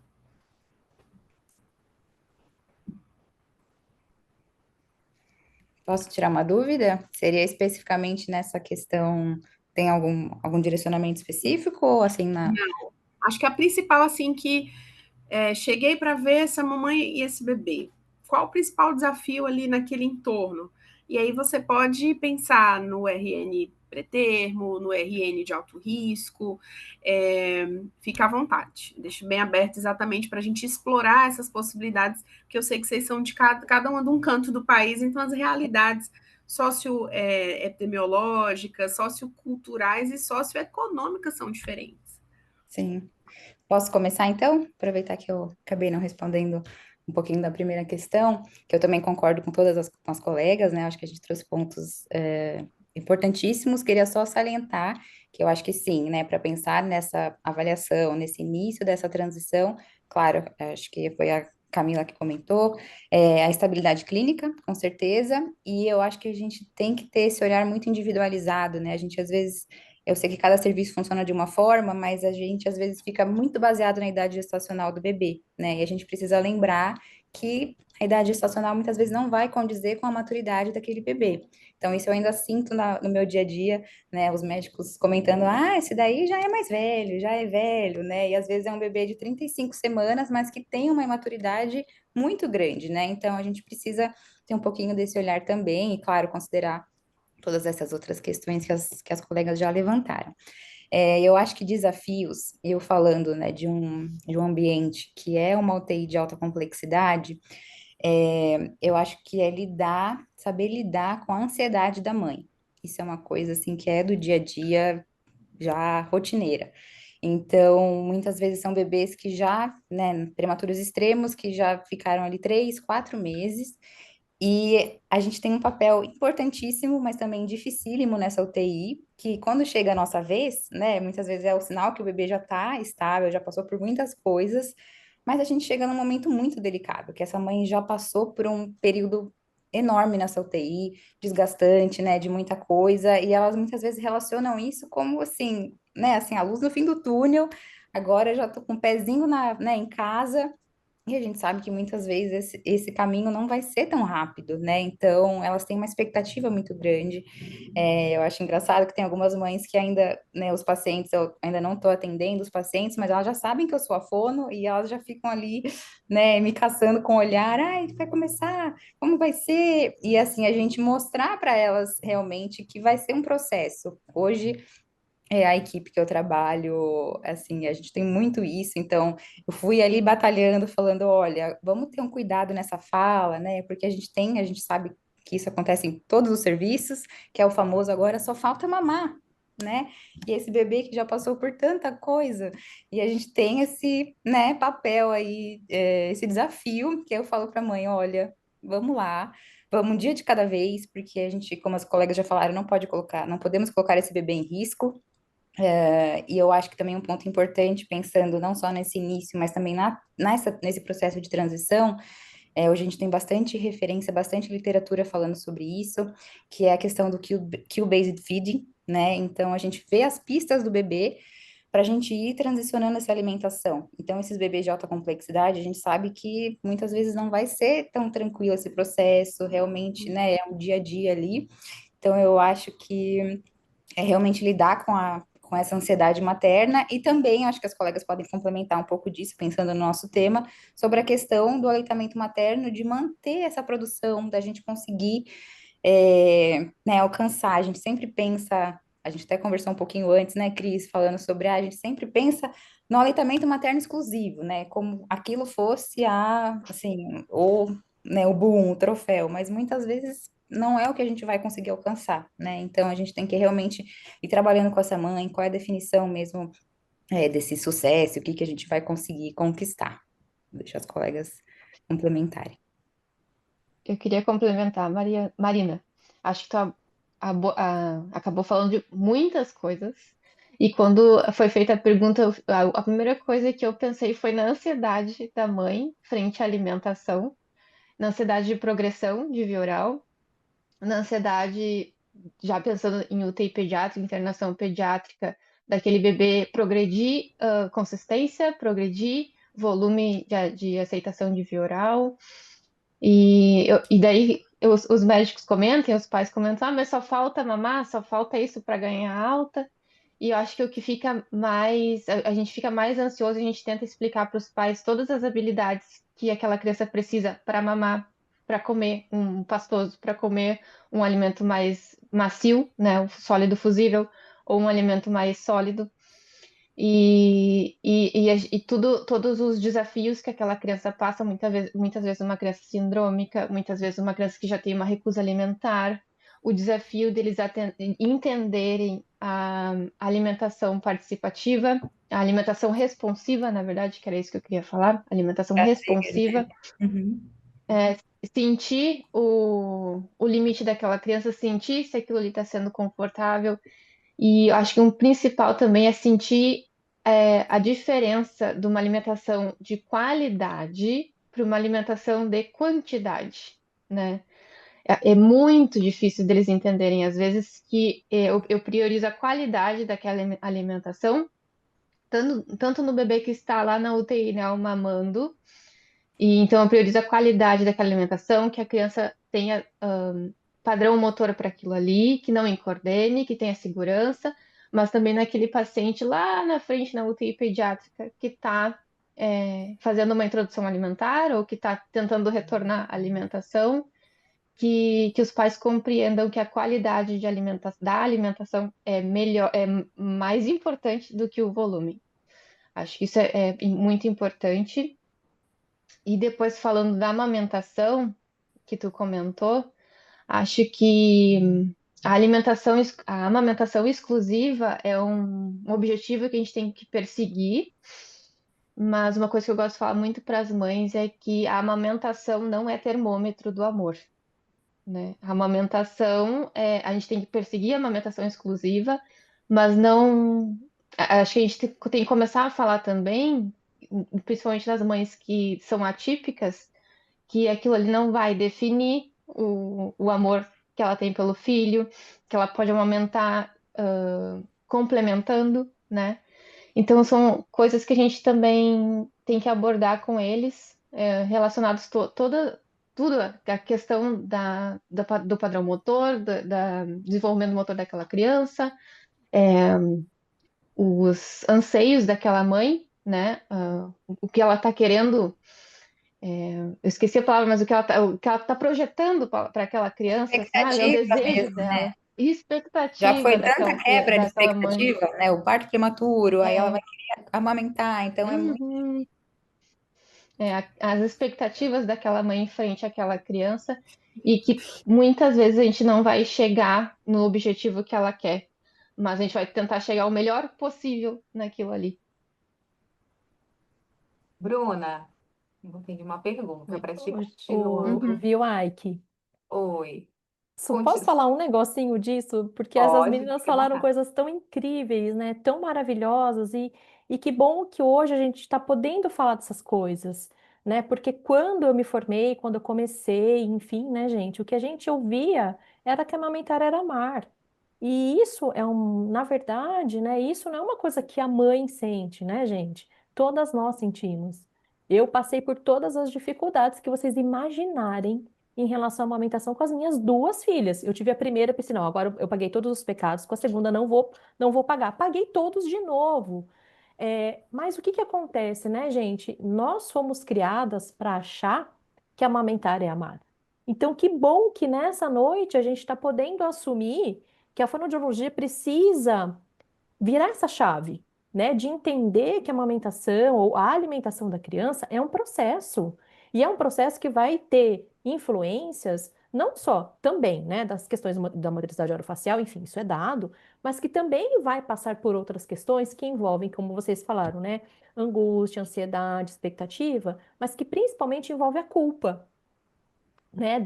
Posso tirar uma dúvida? Seria especificamente nessa questão, tem algum direcionamento específico ou assim na... Acho que a principal, assim, que cheguei para ver essa mamãe e esse bebê. Qual o principal desafio ali naquele entorno? E aí você pode pensar no RN pré-termo, no RN de alto risco, fica à vontade. Deixo bem aberto exatamente para a gente explorar essas possibilidades, que eu sei que vocês são de cada uma de um canto do país, então as realidades socioepidemiológicas, socioculturais e socioeconômicas são diferentes. Sim. Posso começar então? Aproveitar que eu acabei não respondendo um pouquinho da primeira questão, que eu também concordo com todas com as colegas, né? Acho que a gente trouxe pontos importantíssimos. Queria só salientar que eu acho que sim, né? Para pensar nessa avaliação, nesse início dessa transição, claro, acho que foi a Camila que comentou, a estabilidade clínica, com certeza, e eu acho que a gente tem que ter esse olhar muito individualizado, né? A gente às vezes eu sei que cada serviço funciona de uma forma, mas a gente às vezes fica muito baseado na idade gestacional do bebê, né? E a gente precisa lembrar que a idade gestacional muitas vezes não vai condizer com a maturidade daquele bebê. Então, isso eu ainda sinto no meu dia a dia, né? Os médicos comentando: ah, esse daí já é mais velho, já é velho, né? E às vezes é um bebê de 35 semanas, mas que tem uma imaturidade muito grande, né? Então, a gente precisa ter um pouquinho desse olhar também, e, claro, considerar todas essas outras questões que as colegas já levantaram. Eu acho que desafios, eu falando, né, de um ambiente que é uma UTI de alta complexidade, eu acho que é saber lidar com a ansiedade da mãe. Isso é uma coisa, assim, que é do dia a dia, já rotineira. Então, muitas vezes são bebês que já, né, prematuros extremos, que já ficaram ali 3, 4 meses, e a gente tem um papel importantíssimo, mas também dificílimo nessa UTI, que quando chega a nossa vez, né, muitas vezes é o sinal que o bebê já está estável, já passou por muitas coisas, mas a gente chega num momento muito delicado, que essa mãe já passou por um período enorme nessa UTI, desgastante, né, de muita coisa, e elas muitas vezes relacionam isso como assim, né, assim, a luz no fim do túnel, agora eu já tô com o pezinho né, em casa, e a gente sabe que muitas vezes esse caminho não vai ser tão rápido, né? Então, elas têm uma expectativa muito grande. Eu acho engraçado que tem algumas mães que ainda, né, os pacientes, eu ainda não estou atendendo os pacientes, mas elas já sabem que eu sou a fono e elas já ficam ali, né, me caçando com o olhar, ai, vai começar, como vai ser? E assim, a gente mostrar para elas realmente que vai ser um processo. Hoje, a equipe que eu trabalho, assim, a gente tem muito isso, então eu fui ali batalhando, falando, olha, vamos ter um cuidado nessa fala, né? Porque a gente sabe que isso acontece em todos os serviços, que é o famoso agora só falta mamar, né? E esse bebê que já passou por tanta coisa, e a gente tem esse, né, papel aí, esse desafio, que eu falo para a mãe, olha, vamos lá. Vamos um dia de cada vez, porque a gente, como as colegas já falaram, não podemos colocar esse bebê em risco, e eu acho que também um ponto importante, pensando não só nesse início, mas também nesse processo de transição, hoje a gente tem bastante referência, bastante literatura falando sobre isso, que é a questão do cue-based feeding, né? Então, a gente vê as pistas do bebê para a gente ir transicionando essa alimentação. Então, esses bebês de alta complexidade, a gente sabe que muitas vezes não vai ser tão tranquilo esse processo, realmente, né? É um dia a dia ali. Então, eu acho que realmente lidar com essa ansiedade materna e também acho que as colegas podem complementar um pouco disso, pensando no nosso tema, sobre a questão do aleitamento materno, de manter essa produção, da gente conseguir, né, alcançar. A gente sempre pensa, a gente até conversou um pouquinho antes, né, Cris, falando sobre, a gente sempre pensa no aleitamento materno exclusivo, né, como aquilo fosse assim, né, o boom, o troféu, mas muitas vezes não é o que a gente vai conseguir alcançar, né? Então a gente tem que realmente ir trabalhando com essa mãe, qual é a definição mesmo, desse sucesso, o que que a gente vai conseguir conquistar. Deixa as colegas complementarem. Eu queria complementar, Marina. Acho que tu acabou falando de muitas coisas. E quando foi feita a pergunta, a primeira coisa que eu pensei foi na ansiedade da mãe frente à alimentação, na ansiedade de progressão de via oral na ansiedade, já pensando em UTI pediátrica, internação pediátrica, daquele bebê progredir consistência, progredir volume de aceitação de via oral. E daí os médicos comentam, os pais comentam, ah, mas só falta mamar, só falta isso para ganhar alta. E eu acho que o que fica mais, a gente fica mais ansioso, a gente tenta explicar para os pais todas as habilidades que aquela criança precisa para mamar, para comer um pastoso, para comer um alimento mais macio, né, um sólido fusível, ou um alimento mais sólido. E todos os desafios que aquela criança passa, muitas vezes uma criança sindrômica, muitas vezes uma criança que já tem uma recusa alimentar, o desafio deles entenderem a alimentação participativa, a alimentação responsiva, na verdade, que era isso que eu queria falar, alimentação Prazer, responsiva, né? Uhum. sentir o limite daquela criança, sentir se aquilo ali está sendo confortável. E eu acho que um principal também é sentir a diferença de uma alimentação de qualidade para uma alimentação de quantidade, né? É muito difícil deles entenderem, às vezes, que eu priorizo a qualidade daquela alimentação, tanto no bebê que está lá na UTI, né, mamando, e então eu priorizo a qualidade daquela alimentação, que a criança tenha padrão motor para aquilo ali, que não encordene, que tenha segurança, mas também naquele paciente lá na frente na UTI pediátrica que está fazendo uma introdução alimentar ou que está tentando retornar à alimentação, que os pais compreendam que a qualidade da alimentação é melhor, é mais importante do que o volume. Acho que isso é muito importante. E depois falando da amamentação, que tu comentou, acho que a amamentação exclusiva é um objetivo que a gente tem que perseguir, mas uma coisa que eu gosto de falar muito para as mães é que a amamentação não é termômetro do amor, né? A amamentação, a gente tem que perseguir a amamentação exclusiva, mas não. Acho que a gente tem que começar a falar também, principalmente das mães que são atípicas, que aquilo ali não vai definir o amor que ela tem pelo filho, que ela pode aumentar complementando, né? Então são coisas que a gente também tem que abordar com eles, relacionados tudo a questão do padrão motor, da desenvolvimento motor daquela criança, os anseios daquela mãe, né? O que ela está querendo eu esqueci a palavra, mas o que ela está projetando para aquela criança, assim, é o Expectativa desejo mesmo, né? dela, Já expectativa foi tanta quebra de daquela mãe. expectativa, né? O parto prematuro, aí ela É, vai querer amamentar, então é muito. uhum, as expectativas daquela mãe em frente àquela criança e que muitas vezes a gente não vai chegar no objetivo que ela quer, mas a gente vai tentar chegar o melhor possível naquilo ali. Bruna, eu tenho uma pergunta para ti, continuando. Uhum. Viu, Ike? Oi. Só posso falar um negocinho disso? Porque essas Pode, meninas fique à falaram vontade. coisas tão incríveis, né? Tão maravilhosas e que bom que hoje a gente está podendo falar dessas coisas, né? Porque quando eu me formei, quando eu comecei, enfim, né, gente, o que a gente ouvia era que amamentar era amar. E isso na verdade, né? Isso não é uma coisa que a mãe sente, né, gente? Todas nós sentimos. Eu passei por todas as dificuldades que vocês imaginarem em relação à amamentação com as minhas duas filhas. Eu tive a primeira, pensei, não, agora eu paguei todos os pecados, com a segunda não vou pagar. Paguei todos de novo. Mas o que que acontece, né, gente? Nós fomos criadas para achar que amamentar é amar. Então, que bom que nessa noite a gente está podendo assumir que a fonoaudiologia precisa virar essa chave, né, de entender que a amamentação ou a alimentação da criança é um processo. E é um processo que vai ter influências, não só também, né, das questões da motricidade orofacial, enfim, isso é dado, mas que também vai passar por outras questões que envolvem, como vocês falaram, né, angústia, ansiedade, expectativa, mas que principalmente envolve a culpa, né,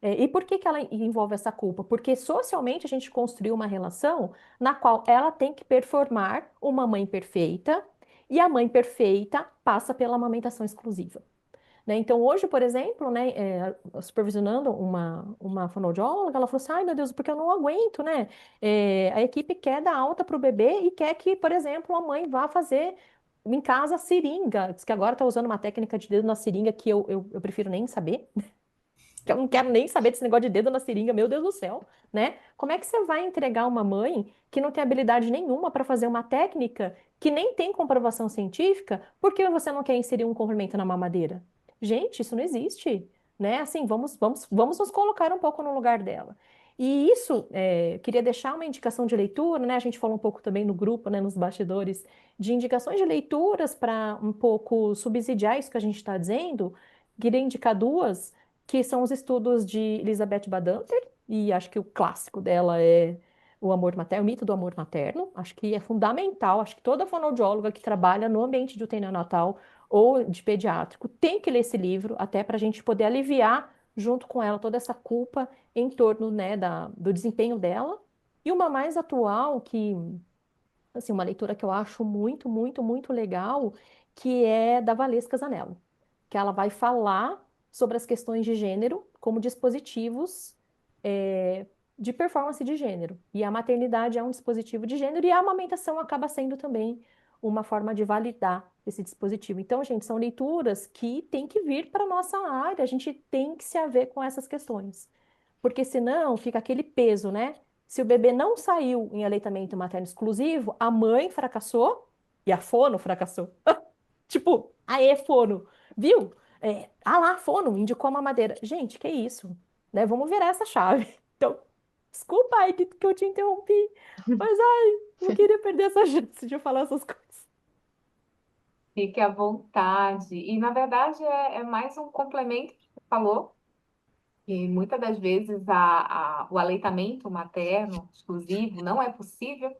e por que que ela envolve essa culpa? Porque socialmente a gente construiu uma relação na qual ela tem que performar uma mãe perfeita e a mãe perfeita passa pela amamentação exclusiva. né? Então, hoje, por exemplo, né, supervisionando uma fonoaudióloga, ela falou assim, ai, meu Deus, porque eu não aguento, né? A equipe quer dar alta para o bebê e quer que, por exemplo, a mãe vá fazer em casa seringa, diz que agora está usando uma técnica de dedo na seringa que eu prefiro nem saber, que eu não quero nem saber desse negócio de dedo na seringa, meu Deus do céu, né? Como é que você vai entregar uma mãe que não tem habilidade nenhuma para fazer uma técnica que nem tem comprovação científica, porque você não quer inserir um complemento na mamadeira? Gente, isso não existe, né? Assim, vamos nos colocar um pouco no lugar dela. E isso, queria deixar uma indicação de leitura, né? A gente falou um pouco também no grupo, né, nos bastidores, de indicações de leituras para um pouco subsidiar isso que a gente está dizendo. Queria indicar duas que são os estudos de Elizabeth Badamter, e acho que o clássico dela é o amor materno, o mito do amor materno. Acho que é fundamental, acho que toda fonoaudióloga que trabalha no ambiente de UTI neonatal ou de pediátrico tem que ler esse livro, até para a gente poder aliviar junto com ela toda essa culpa em torno, né, do desempenho dela. E uma mais atual, que assim, uma leitura que eu acho muito, muito, muito legal, que é da Valesca Zanello, que ela vai falar sobre as questões de gênero como dispositivos eh, de performance de gênero. E a maternidade é um dispositivo de gênero e a amamentação acaba sendo também uma forma de validar esse dispositivo. Então, gente, são leituras que têm que vir para a nossa área, a gente tem que se haver com essas questões. Porque senão fica aquele peso, né? Se o bebê não saiu em aleitamento materno exclusivo, a mãe fracassou e a fono fracassou. Tipo, aê, fono, viu? Ah lá, fono, indicou a mamadeira. Gente, que isso? Né? Vamos virar essa chave. Então, desculpa aí que eu te interrompi, mas ai, não queria perder essa chance de falar essas coisas. Fique à vontade. E, na verdade, é mais um complemento que você falou, que muitas das vezes o aleitamento materno exclusivo não é possível,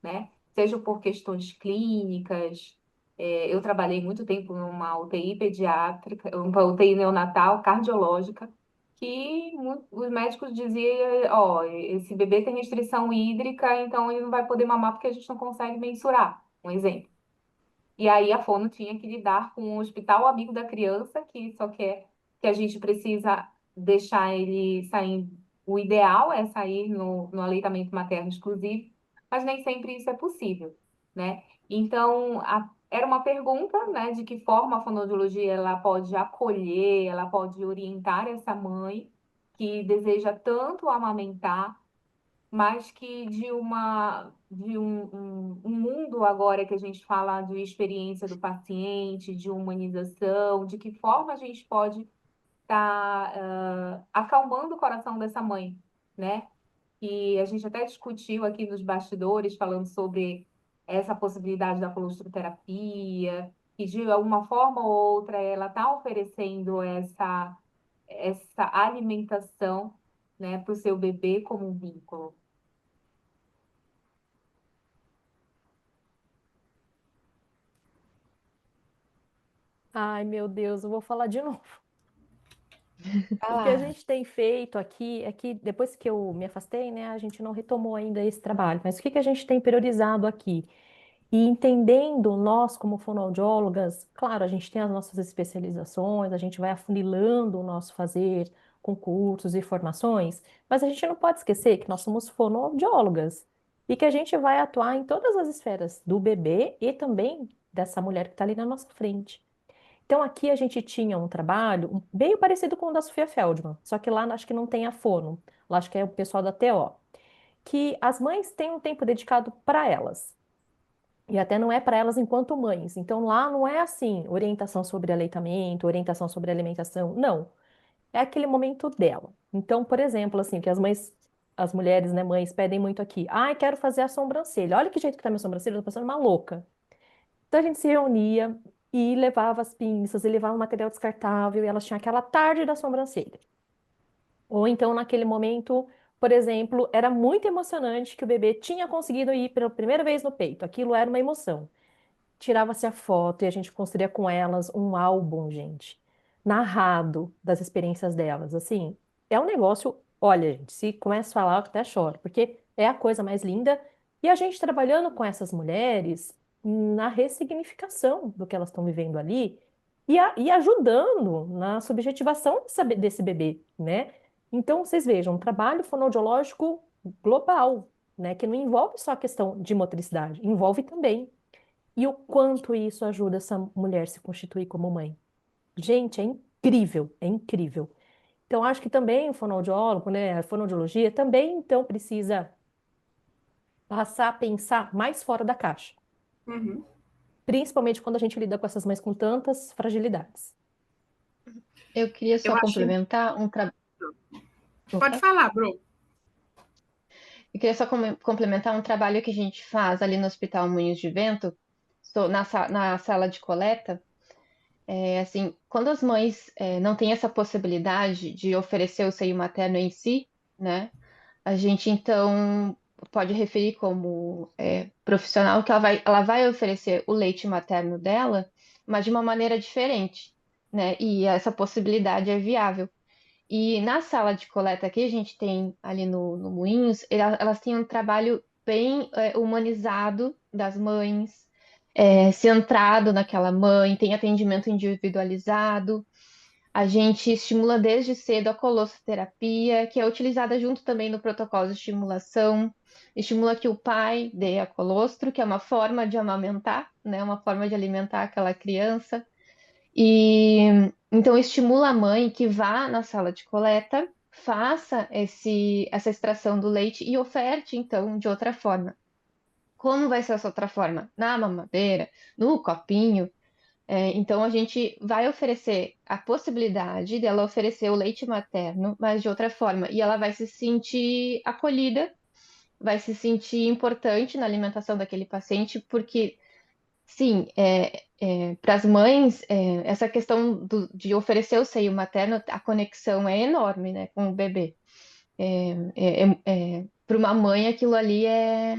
né? Seja por questões clínicas. Eu trabalhei muito tempo numa UTI pediátrica, uma UTI neonatal cardiológica, que os médicos diziam, ó, esse bebê tem restrição hídrica, então ele não vai poder mamar porque a gente não consegue mensurar, um exemplo. E aí a fono tinha que lidar com o hospital amigo da criança, que só quer que a gente precisa deixar ele sair. O ideal é sair no aleitamento materno exclusivo, mas nem sempre isso é possível, né? Então, era uma pergunta, né, de que forma a fonoaudiologia ela pode acolher, ela pode orientar essa mãe que deseja tanto amamentar, mas que de um mundo agora que a gente fala de experiência do paciente, de humanização, de que forma a gente pode estar acalmando o coração dessa mãe, né? E a gente até discutiu aqui nos bastidores, falando sobre essa possibilidade da colostroterapia, que de alguma forma ou outra ela está oferecendo essa alimentação, né, para o seu bebê como um vínculo. Ai, meu Deus, eu vou falar de novo. O que a Ah, gente tem feito aqui é que depois que eu me afastei, né, a gente não retomou ainda esse trabalho. Mas o que que a gente tem priorizado aqui? E entendendo nós como fonoaudiólogas, claro, a gente tem as nossas especializações, a gente vai afunilando o nosso fazer com cursos e formações, mas a gente não pode esquecer que nós somos fonoaudiólogas e que a gente vai atuar em todas as esferas do bebê e também dessa mulher que está ali na nossa frente. Então, aqui a gente tinha um trabalho bem parecido com o da Sofia Feldman, só que lá acho que não tem a fono, lá acho que é o pessoal da TO, que as mães têm um tempo dedicado para elas. E até não é para elas enquanto mães. Então, lá não é assim, orientação sobre aleitamento, orientação sobre alimentação. Não. É aquele momento dela. Então, por exemplo, assim, que as mulheres, né, mães, pedem muito aqui. Ai, quero fazer a sobrancelha. Olha que jeito que tá minha sobrancelha, eu tô parecendo uma louca. Então a gente se reunia e levava as pinças, e levava o material descartável, e elas tinham aquela tarde da sobrancelha. Ou então, naquele momento, por exemplo, era muito emocionante que o bebê tinha conseguido ir pela primeira vez no peito. Aquilo era uma emoção. Tirava-se a foto e a gente construía com elas um álbum, gente, narrado das experiências delas. Assim, é um negócio, olha, gente, se começa a falar, eu até choro, porque é a coisa mais linda. E a gente trabalhando com essas mulheres na ressignificação do que elas estão vivendo ali e ajudando na subjetivação desse bebê, né? Então, vocês vejam, um trabalho fonoaudiológico global, né? Que não envolve só a questão de motricidade, envolve também. E o quanto isso ajuda essa mulher a se constituir como mãe. Gente, é incrível, é incrível. Então, acho que também o fonoaudiólogo, né, a fonoaudiologia também, então, precisa passar a pensar mais fora da caixa, Uhum. principalmente quando a gente lida com essas mães com tantas fragilidades. Eu queria Eu só achei. complementar Pode Opa. falar, Bru. complementar um trabalho que a gente faz ali no Hospital Moinhos de Vento, na sala de coleta. É assim, quando as mães não têm essa possibilidade de oferecer o seio materno em si, né? A gente então pode referir como profissional que ela vai oferecer o leite materno dela, mas de uma maneira diferente, né? E essa possibilidade é viável. E na sala de coleta que a gente tem ali no Moinhos, elas têm um trabalho bem humanizado das mães, centrado naquela mãe, tem atendimento individualizado. A gente estimula desde cedo a colossoterapia, que é utilizada junto também no protocolo de estimulação. Estimula que o pai dê a colostro, que é uma forma de amamentar, né? Uma forma de alimentar aquela criança. E então estimula a mãe que vá na sala de coleta, faça essa extração do leite e oferte então de outra forma. Como vai ser essa outra forma? Na mamadeira, no copinho. Então a gente vai oferecer a possibilidade dela oferecer o leite materno, mas de outra forma. E ela vai se sentir acolhida, vai se sentir importante na alimentação daquele paciente, porque sim, para as mães, essa questão de oferecer o seio materno, a conexão é enorme, né, com o bebê. Para uma mãe, aquilo ali é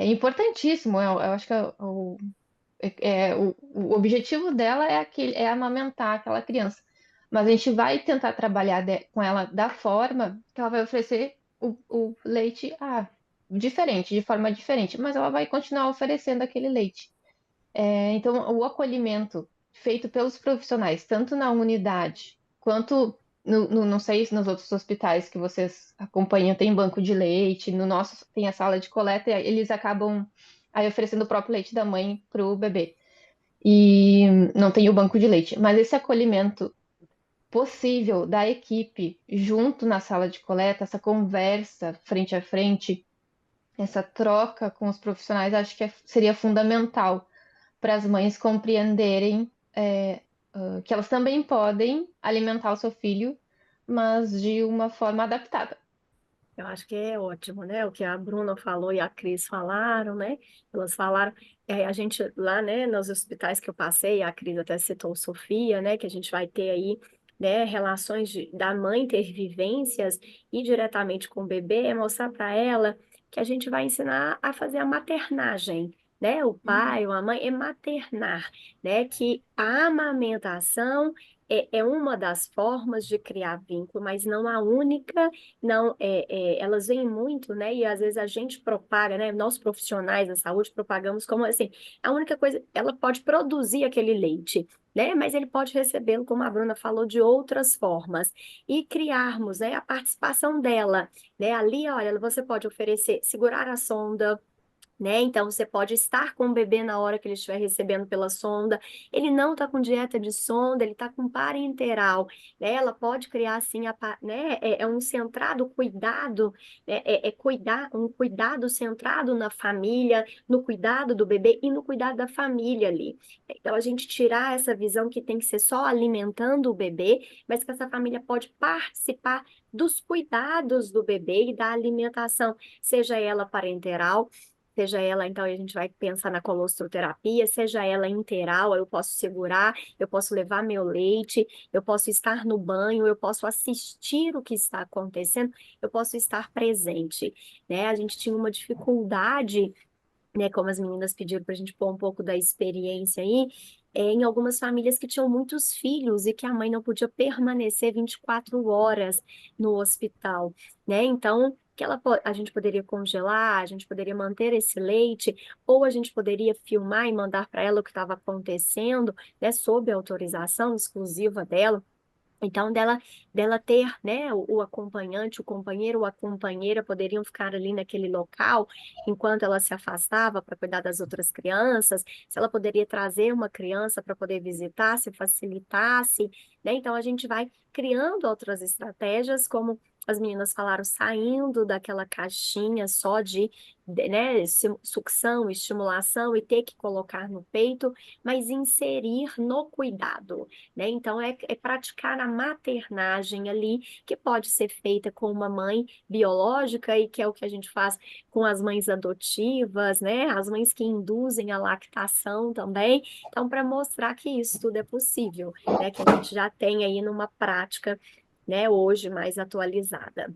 importantíssimo. Eu acho que o objetivo dela é amamentar aquela criança. Mas a gente vai tentar trabalhar com ela da forma que ela vai oferecer o leite diferente, de forma diferente, mas ela vai continuar oferecendo aquele leite. Então, o acolhimento feito pelos profissionais, tanto na unidade quanto não sei se nos outros hospitais que vocês acompanham tem banco de leite, no nosso tem a sala de coleta, e aí eles acabam aí oferecendo o próprio leite da mãe para o bebê. E não tem o banco de leite, mas esse acolhimento possível da equipe junto na sala de coleta, essa conversa frente a frente, essa troca com os profissionais, acho que seria fundamental para as mães compreenderem que elas também podem alimentar o seu filho, mas de uma forma adaptada. Eu acho que é ótimo, né? O que a Bruna falou e a Cris falaram, né? Elas falaram, a gente lá, né, nos hospitais que eu passei, a Cris até citou Sofia, né? Que a gente vai ter aí, né, relações da mãe ter vivências e diretamente com o bebê, é mostrar para ela que a gente vai ensinar a fazer a maternagem, né? O pai ou a mãe é maternar, né? Que a amamentação é uma das formas de criar vínculo, mas não a única. Não, elas vêm muito, né? E às vezes a gente propaga, né? Nós profissionais da saúde propagamos como assim, a única coisa, ela pode produzir aquele leite, né? Mas ele pode recebê-lo, como a Bruna falou, de outras formas. E criarmos, né, a participação dela, né? Ali, olha, você pode oferecer, segurar a sonda, né? Então, você pode estar com o bebê na hora que ele estiver recebendo pela sonda. Ele não está com dieta de sonda, ele está com parenteral, né? Ela pode criar, assim, né? Um centrado cuidado, né? Um cuidado centrado na família, no cuidado do bebê e no cuidado da família ali. Então, a gente tirar essa visão que tem que ser só alimentando o bebê, mas que essa família pode participar dos cuidados do bebê e da alimentação, seja ela parenteral, seja ela, então a gente vai pensar na colostroterapia, seja ela interal, eu posso segurar, eu posso levar meu leite, eu posso estar no banho, eu posso assistir o que está acontecendo, eu posso estar presente, né? A gente tinha uma dificuldade, né, como as meninas pediram para a gente pôr um pouco da experiência aí, em algumas famílias que tinham muitos filhos e que a mãe não podia permanecer 24 horas no hospital, né? Então, que a gente poderia congelar, a gente poderia manter esse leite, ou a gente poderia filmar e mandar para ela o que estava acontecendo, né, sob a autorização exclusiva dela. Então, dela ter, né, o acompanhante, o companheiro ou a companheira poderiam ficar ali naquele local enquanto ela se afastava para cuidar das outras crianças, se ela poderia trazer uma criança para poder visitar, se facilitasse, né? Então, a gente vai criando outras estratégias, como as meninas falaram, saindo daquela caixinha só né, sucção, estimulação e ter que colocar no peito, mas inserir no cuidado, né? Então, é praticar a maternagem ali, que pode ser feita com uma mãe biológica, e que é o que a gente faz com as mães adotivas, né? As mães que induzem a lactação também. Então, para mostrar que isso tudo é possível, né? Que a gente já tem aí numa prática, né, hoje mais atualizada.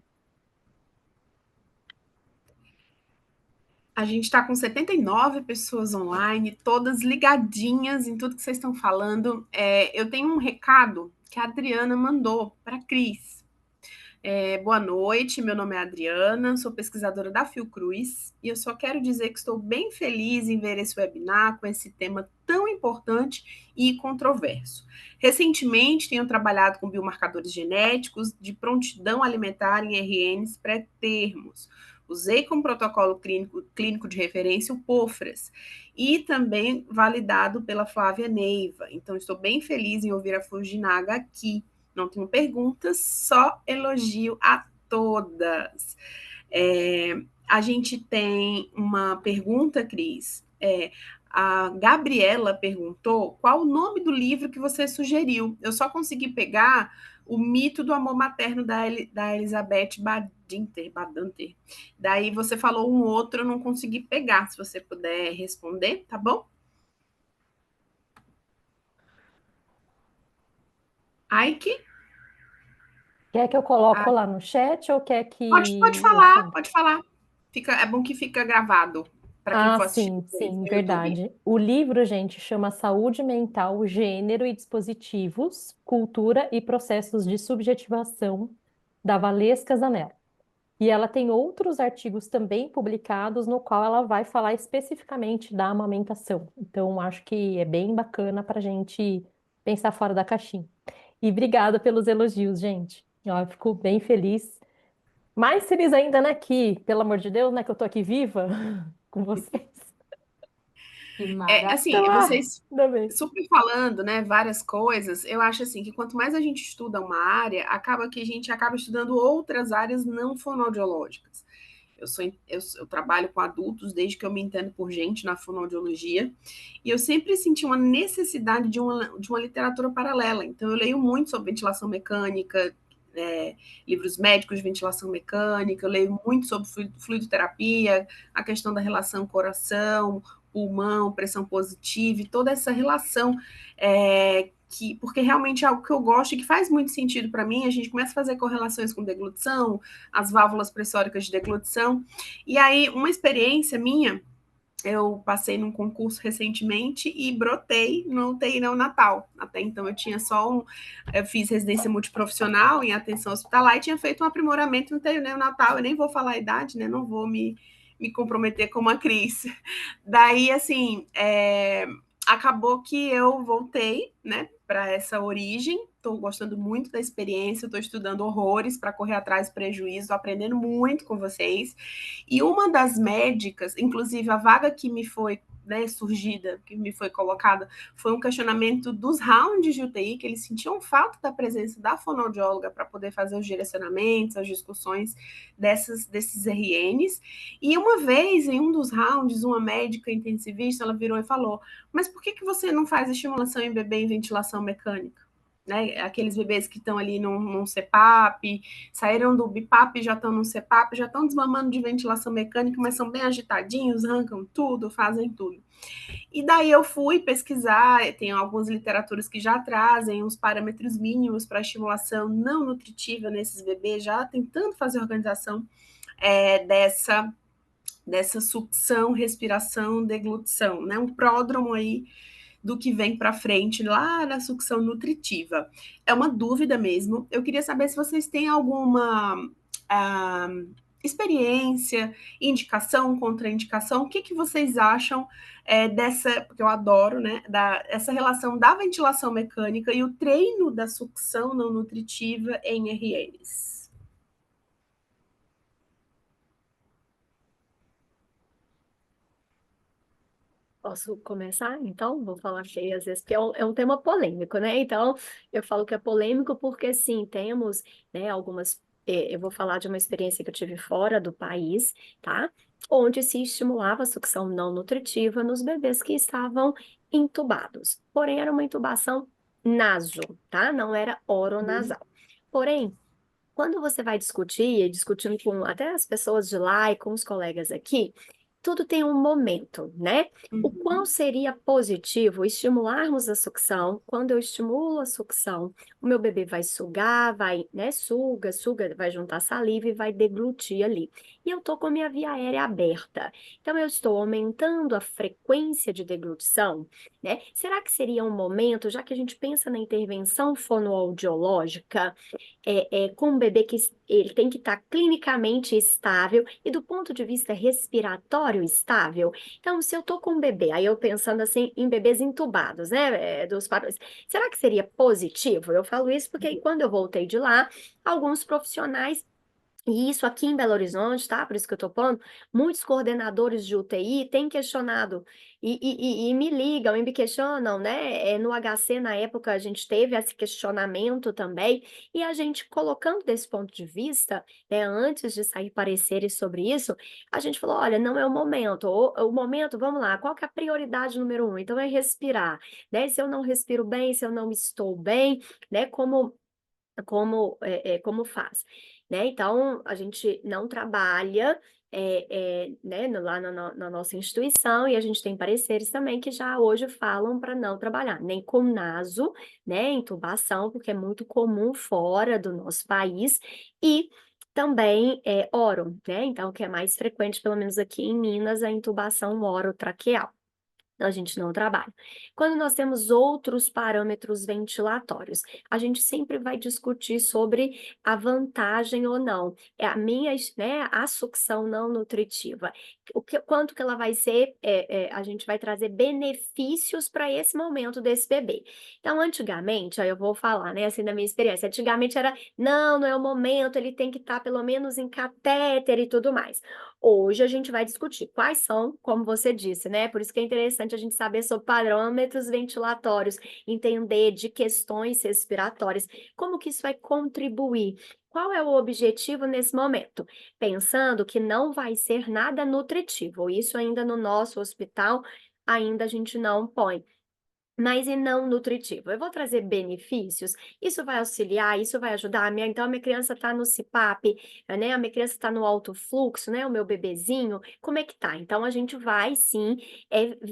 A gente está com 79 pessoas online, todas ligadinhas em tudo que vocês estão falando. Eu tenho um recado que a Adriana mandou para a Cris. Boa noite, meu nome é Adriana, sou pesquisadora da Fiocruz e eu só quero dizer que estou bem feliz em ver esse webinar com esse tema tão importante e controverso. Recentemente, tenho trabalhado com biomarcadores genéticos de prontidão alimentar em RNs pré-termos. Usei como protocolo clínico de referência o POFRAS e também validado pela Flávia Neiva. Então, estou bem feliz em ouvir a Fujinaga aqui. Não tenho perguntas, só elogio a todas. A gente tem uma pergunta, Cris. A Gabriela perguntou qual o nome do livro que você sugeriu. Eu só consegui pegar O Mito do Amor Materno da Elizabeth Badinter. Daí você falou um outro, eu não consegui pegar. Se você puder responder, tá bom? Aike? Quer que eu coloco lá no chat ou quer que Pode eu falar, fale? pode falar. É bom que fica gravado para quem for assistir Sim, depois sim, no YouTube. verdade. O livro, gente, chama Saúde Mental, Gênero e Dispositivos, Cultura e Processos de Subjetivação, da Valesca Zanella. E ela tem outros artigos também publicados no qual ela vai falar especificamente da amamentação. Então, acho que é bem bacana para a gente pensar fora da caixinha. E obrigada pelos elogios, gente. Eu fico bem feliz. Mais feliz ainda, né, que, pelo amor de Deus, né, que eu tô aqui viva com vocês. Que Assim, Então, maravilha. ainda bem. super falando, né, várias coisas, eu acho assim que quanto mais a gente estuda uma área, acaba que a gente acaba estudando outras áreas não fonoaudiológicas. Eu trabalho com adultos desde que eu me entendo por gente na fonoaudiologia, e eu sempre senti uma necessidade de uma literatura paralela. Então, eu leio muito sobre ventilação mecânica, livros médicos de ventilação mecânica, eu leio muito sobre fluidoterapia, a questão da relação coração, pulmão, pressão positiva, e toda essa relação porque realmente é algo que eu gosto e que faz muito sentido para mim. A gente começa a fazer correlações com deglutição, as válvulas pressóricas de deglutição, e aí uma experiência minha, eu passei num concurso recentemente e brotei no UTI neonatal. Até então eu fiz residência multiprofissional em atenção hospitalar e tinha feito um aprimoramento no UTI neonatal. Eu nem vou falar a idade, né? Não vou me comprometer como a Cris. Daí, assim, acabou que eu voltei, né, para essa origem. Estou gostando muito da experiência, estou estudando horrores para correr atrás do prejuízo, estou aprendendo muito com vocês. E uma das médicas, inclusive a vaga que me foi, né, surgida, que me foi colocada, foi um questionamento dos rounds de UTI, que eles sentiam falta da presença da fonoaudióloga para poder fazer os direcionamentos, as discussões desses RNs. E uma vez, em um dos rounds, uma médica intensivista, ela virou e falou: mas por que você não faz estimulação em bebê em ventilação mecânica? Né? Aqueles bebês que estão ali num CPAP, saíram do BIPAP, já estão no CPAP, já estão desmamando de ventilação mecânica, mas são bem agitadinhos, arrancam tudo, fazem tudo. E daí eu fui pesquisar, tem algumas literaturas que já trazem os parâmetros mínimos para estimulação não nutritiva nesses bebês, já tentando fazer organização dessa sucção, respiração, deglutição, né? Um pródromo aí do que vem para frente lá na sucção nutritiva. É uma dúvida mesmo. Eu queria saber se vocês têm alguma experiência, indicação, contraindicação, o que que vocês acham dessa, porque eu adoro, né, essa relação da ventilação mecânica e o treino da sucção não nutritiva em RNs? Posso começar? Então, vou falar que às vezes, porque é um tema polêmico, né? Então, eu falo que é polêmico porque, sim, temos, né, algumas. Eu vou falar de uma experiência que eu tive fora do país, tá? Onde se estimulava a sucção não nutritiva nos bebês que estavam intubados. Porém, era uma intubação naso, tá? Não era oronasal. Porém, quando você vai discutir, e discutindo com até as pessoas de lá e com os colegas aqui, tudo tem um momento, né? O qual seria positivo estimularmos a sucção? Quando eu estimulo a sucção, o meu bebê vai sugar, vai, né? Suga, vai juntar saliva e vai deglutir ali. E eu tô com a minha via aérea aberta. Então, eu estou aumentando a frequência de deglutição, né? Será que seria um momento, já que a gente pensa na intervenção fonoaudiológica, com um bebê que ele tem que estar clinicamente estável e do ponto de vista respiratório estável. Então, se eu tô com um bebê, aí eu pensando assim em bebês intubados, né, dos padrões, será que seria positivo? Eu falo isso porque quando eu voltei de lá, alguns profissionais e isso aqui em Belo Horizonte, tá? Por isso que eu tô falando, muitos coordenadores de UTI têm questionado e me ligam e me questionam, né? No HC, na época, a gente teve esse questionamento também, e a gente colocando desse ponto de vista, né, antes de sair pareceres sobre isso, a gente falou: olha, não é o momento, o momento, vamos lá, qual que é a prioridade número um? Então é respirar, né? Se eu não respiro bem, se eu não estou bem, né? Como faz, né? Então, a gente não trabalha, né, lá na nossa instituição, e a gente tem pareceres também que já hoje falam para não trabalhar, nem com naso, né, intubação, porque é muito comum fora do nosso país, e também oro, né? Então, que é mais frequente, pelo menos aqui em Minas, a intubação orotraqueal. A gente não trabalha. Quando nós temos outros parâmetros ventilatórios, a gente sempre vai discutir sobre a vantagem ou não. É a minha, né, a sucção não nutritiva. Quanto que ela vai ser, a gente vai trazer benefícios para esse momento desse bebê. Então, antigamente, aí eu vou falar, né, assim, da minha experiência, antigamente era, não é o momento, ele tem que estar pelo menos em catéter e tudo mais. Hoje a gente vai discutir quais são, como você disse, né? Por isso que é interessante a gente saber sobre parâmetros ventilatórios, entender de questões respiratórias, como que isso vai contribuir. Qual é o objetivo nesse momento? Pensando que não vai ser nada nutritivo, isso ainda no nosso hospital, ainda a gente não põe. Mas e não nutritivo. Eu vou trazer benefícios, isso vai auxiliar, isso vai ajudar. Então, a minha criança está no CPAP, né? A minha criança está no alto fluxo, né? O meu bebezinho, como é que tá? Então, a gente vai sim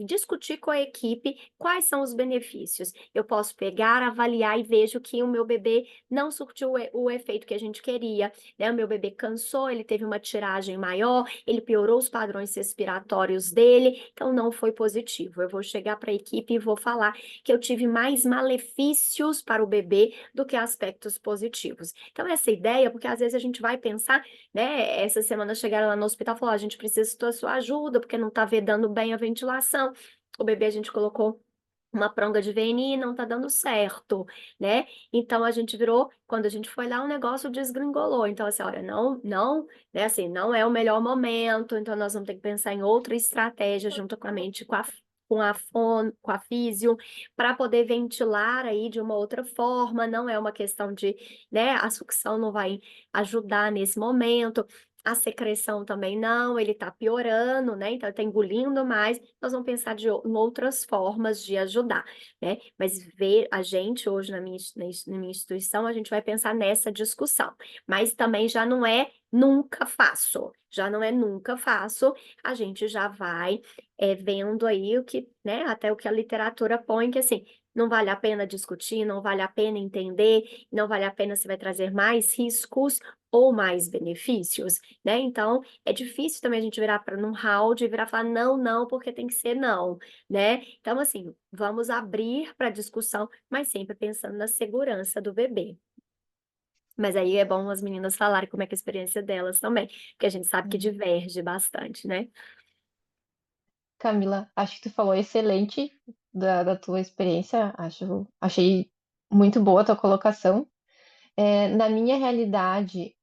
discutir com a equipe quais são os benefícios. Eu posso pegar, avaliar e vejo que o meu bebê não surtiu o efeito que a gente queria, né? O meu bebê cansou, ele teve uma tiragem maior, ele piorou os padrões respiratórios dele, então não foi positivo. Eu vou chegar para a equipe e vou falar que eu tive mais malefícios para o bebê do que aspectos positivos. Então, essa ideia, porque às vezes a gente vai pensar, né? Essa semana chegaram lá no hospital e falaram: a gente precisa da sua ajuda, porque não está vedando bem a ventilação. O bebê a gente colocou uma pronga de VNI e não tá dando certo, né? Então a gente virou, quando a gente foi lá, o negócio desgringolou. Então, assim, olha, não, né? Assim, não é o melhor momento, então nós vamos ter que pensar em outra estratégia junto com a mente, com a físio, para poder ventilar aí de uma outra forma. Não é uma questão de, né? A sucção não vai ajudar nesse momento. A secreção também não, ele está piorando, né? Então, ele está engolindo mais. Nós vamos pensar em outras formas de ajudar, né? Mas ver a gente hoje na minha instituição, a gente vai pensar nessa discussão. Mas também já não é nunca faço. Já não é nunca faço. A gente já vai vendo aí o que, né? Até o que a literatura põe, que assim, não vale a pena discutir, não vale a pena entender, não vale a pena se vai trazer mais riscos ou mais benefícios, né? Então, é difícil também a gente virar para num round e virar e falar não, porque tem que ser não, né? Então, assim, vamos abrir para discussão, mas sempre pensando na segurança do bebê. Mas aí é bom as meninas falarem como é que é a experiência delas também, porque a gente sabe que Uhum. diverge bastante, né? Camila, acho que tu falou excelente da tua experiência, achei muito boa a tua colocação. Na minha realidade,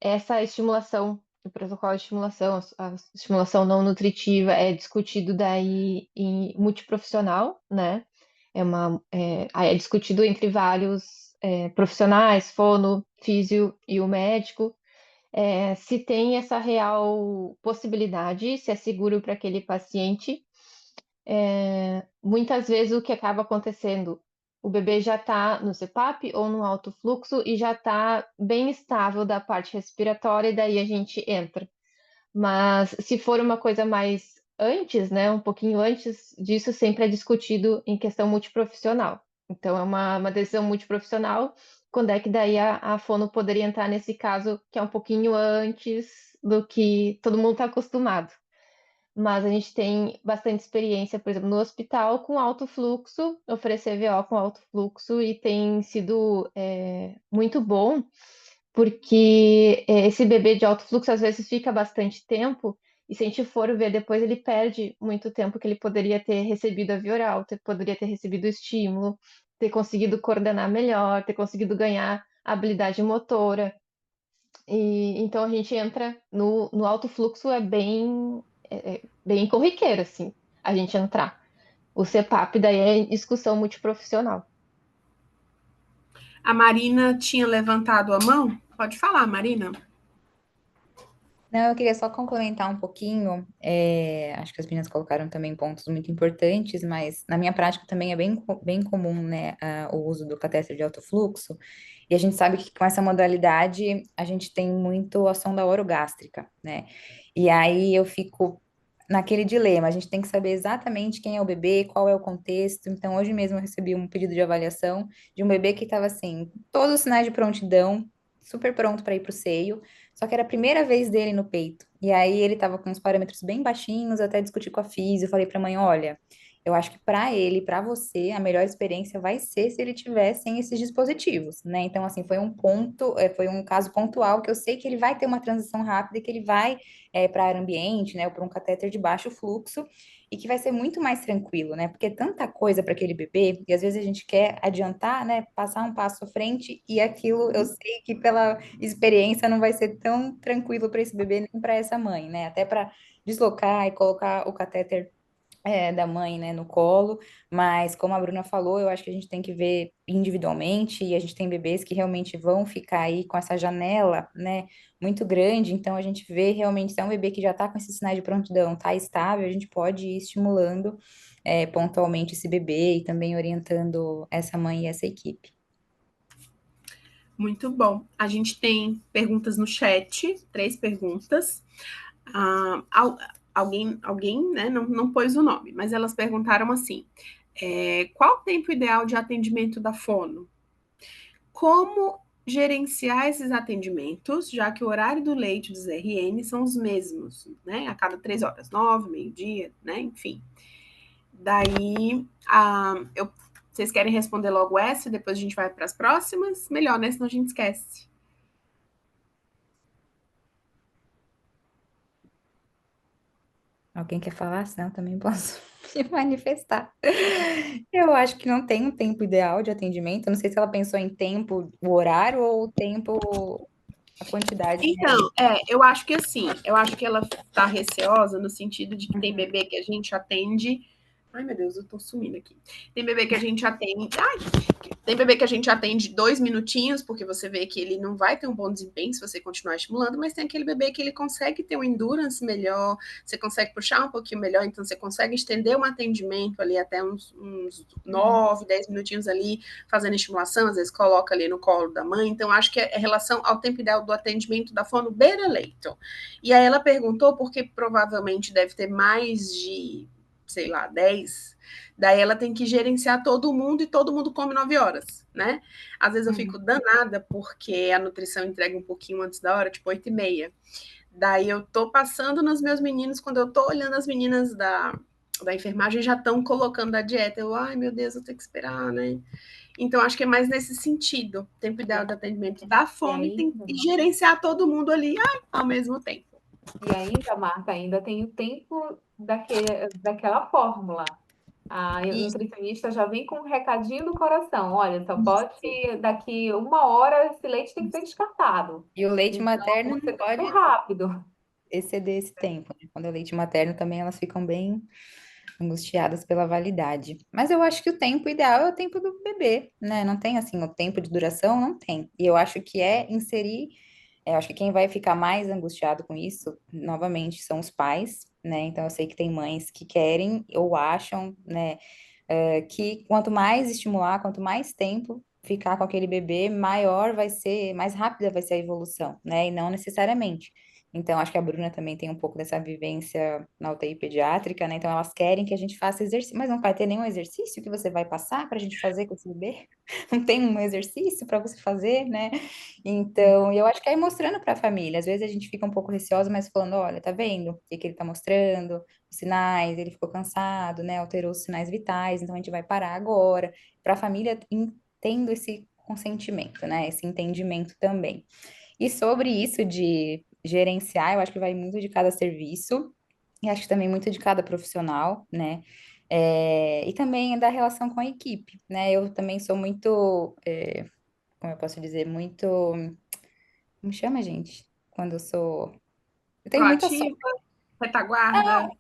essa estimulação, o protocolo de estimulação, a estimulação não nutritiva é discutido daí em multiprofissional, né? Aí é discutido entre vários profissionais, fono, físio e o médico, se tem essa real possibilidade, se é seguro para aquele paciente. Muitas vezes o que acaba acontecendo, o bebê já está no CPAP ou no alto fluxo e já está bem estável da parte respiratória, e daí a gente entra. Mas se for uma coisa mais antes, né, um pouquinho antes disso, sempre é discutido em questão multiprofissional. Então é uma decisão multiprofissional, quando é que daí a fono poderia entrar nesse caso, que é um pouquinho antes do que todo mundo está acostumado. Mas a gente tem bastante experiência, por exemplo, no hospital com alto fluxo, oferecer VO com alto fluxo, e tem sido muito bom, porque esse bebê de alto fluxo às vezes fica bastante tempo, e se a gente for ver depois, ele perde muito tempo que ele poderia ter recebido a via oral, poderia ter recebido o estímulo, ter conseguido coordenar melhor, ter conseguido ganhar habilidade motora. E então a gente entra no alto fluxo, bem corriqueiro, assim, a gente entrar. O CPAP daí é discussão multiprofissional. A Marina tinha levantado a mão? Pode falar, Marina. Não, eu queria só complementar um pouquinho. Acho que as meninas colocaram também pontos muito importantes, mas na minha prática também é bem comum, né, o uso do catéter de alto fluxo. E a gente sabe que com essa modalidade a gente tem muito a sonda orogástrica, né? E aí eu fico naquele dilema. A gente tem que saber exatamente quem é o bebê, qual é o contexto. Então, hoje mesmo eu recebi um pedido de avaliação de um bebê que estava assim, todos os sinais de prontidão, super pronto para ir para o seio. Só que era a primeira vez dele no peito. E aí ele tava com uns parâmetros bem baixinhos, até discuti com a físio, falei pra mãe, olha, eu acho que para ele, para você, a melhor experiência vai ser se ele tiver sem esses dispositivos, né? Então, assim, foi um ponto, foi um caso pontual que eu sei que ele vai ter uma transição rápida, que ele vai para ar ambiente, né, ou para um catéter de baixo fluxo, e que vai ser muito mais tranquilo, né? Porque é tanta coisa para aquele bebê, e às vezes a gente quer adiantar, né, passar um passo à frente, e aquilo eu sei que pela experiência não vai ser tão tranquilo para esse bebê nem para essa mãe, né? Até para deslocar e colocar o catéter da mãe, né, no colo, mas como a Bruna falou, eu acho que a gente tem que ver individualmente, e a gente tem bebês que realmente vão ficar aí com essa janela, né, muito grande, então a gente vê realmente se é um bebê que já tá com esses sinais de prontidão, tá estável, a gente pode ir estimulando pontualmente esse bebê e também orientando essa mãe e essa equipe. Muito bom. A gente tem perguntas no chat, 3 perguntas. Alguém né, não pôs o nome, mas elas perguntaram assim: qual o tempo ideal de atendimento da fono? Como gerenciar esses atendimentos, já que o horário do leite dos RN são os mesmos, né? A cada 3 horas, 9, meio-dia, né? Enfim. Daí, vocês querem responder logo essa e depois a gente vai para as próximas? Melhor, né? Senão a gente esquece. Alguém quer falar? Senão eu também posso me manifestar. Eu acho que não tem um tempo ideal de atendimento. Eu não sei se ela pensou em tempo, o horário, ou o tempo, a quantidade, né? Então, eu acho que assim, eu acho que ela tá receosa no sentido de que tem Uhum. bebê que a gente atende. Ai, meu Deus, eu tô sumindo aqui. Tem bebê que a gente atende. Ai, tem bebê que a gente atende 2 minutinhos, porque você vê que ele não vai ter um bom desempenho se você continuar estimulando, mas tem aquele bebê que ele consegue ter um endurance melhor, você consegue puxar um pouquinho melhor, então você consegue estender um atendimento ali até uns 9, 10 minutinhos ali, fazendo estimulação, às vezes coloca ali no colo da mãe. Então, acho que é relação ao tempo ideal do atendimento da fono beira-leito. E aí ela perguntou, porque provavelmente deve ter mais de, sei lá, 10. Daí ela tem que gerenciar todo mundo e todo mundo come 9 horas, né? Às vezes eu fico danada porque a nutrição entrega um pouquinho antes da hora, tipo 8h30. Daí eu tô passando nos meus meninos, quando eu tô olhando as meninas da enfermagem já estão colocando a dieta. Eu, ai meu Deus, eu tenho que esperar, né? Então, acho que é mais nesse sentido. Tempo ideal de atendimento da E fome tem ainda, que gerenciar todo mundo ali ao mesmo tempo. Marta, ainda tem o tempo daquela fórmula. A E nutricionista já vem com um recadinho do coração. Olha, só pode, daqui 1 hora, esse leite tem que ser descartado. E o leite Então, materno você não tem que ser pode rápido. exceder esse tempo, né? Quando é leite materno também elas ficam bem angustiadas pela validade. Mas eu acho que o tempo ideal é o tempo do bebê, né? Não tem assim, o tempo de duração não tem. E eu acho que é inserir, eu acho que quem vai ficar mais angustiado com isso, novamente, são os pais, né? Então eu sei que tem mães que querem ou acham, né, que quanto mais estimular, quanto mais tempo ficar com aquele bebê, maior vai ser, mais rápida vai ser a evolução, né? E não necessariamente. Então, acho que a Bruna também tem um pouco dessa vivência na UTI pediátrica, né? Então, elas querem que a gente faça exercício, mas não vai ter nenhum exercício que você vai passar para a gente fazer com esse bebê? Não tem um exercício para você fazer, né? Então, eu acho que é ir mostrando para a família. Às vezes a gente fica um pouco receosa, mas falando, olha, tá vendo o que que ele tá mostrando? Os sinais, ele ficou cansado, né? Alterou os sinais vitais, então a gente vai parar agora. Para a família tendo esse consentimento, né? Esse entendimento também. E sobre isso de gerenciar, eu acho que vai muito de cada serviço, e acho que também muito de cada profissional, né? E também da relação com a equipe, né? Eu também sou muito, como eu posso dizer, muito. Como chama, gente? Quando eu sou. Eu tenho muita sorte. proativa, retaguarda.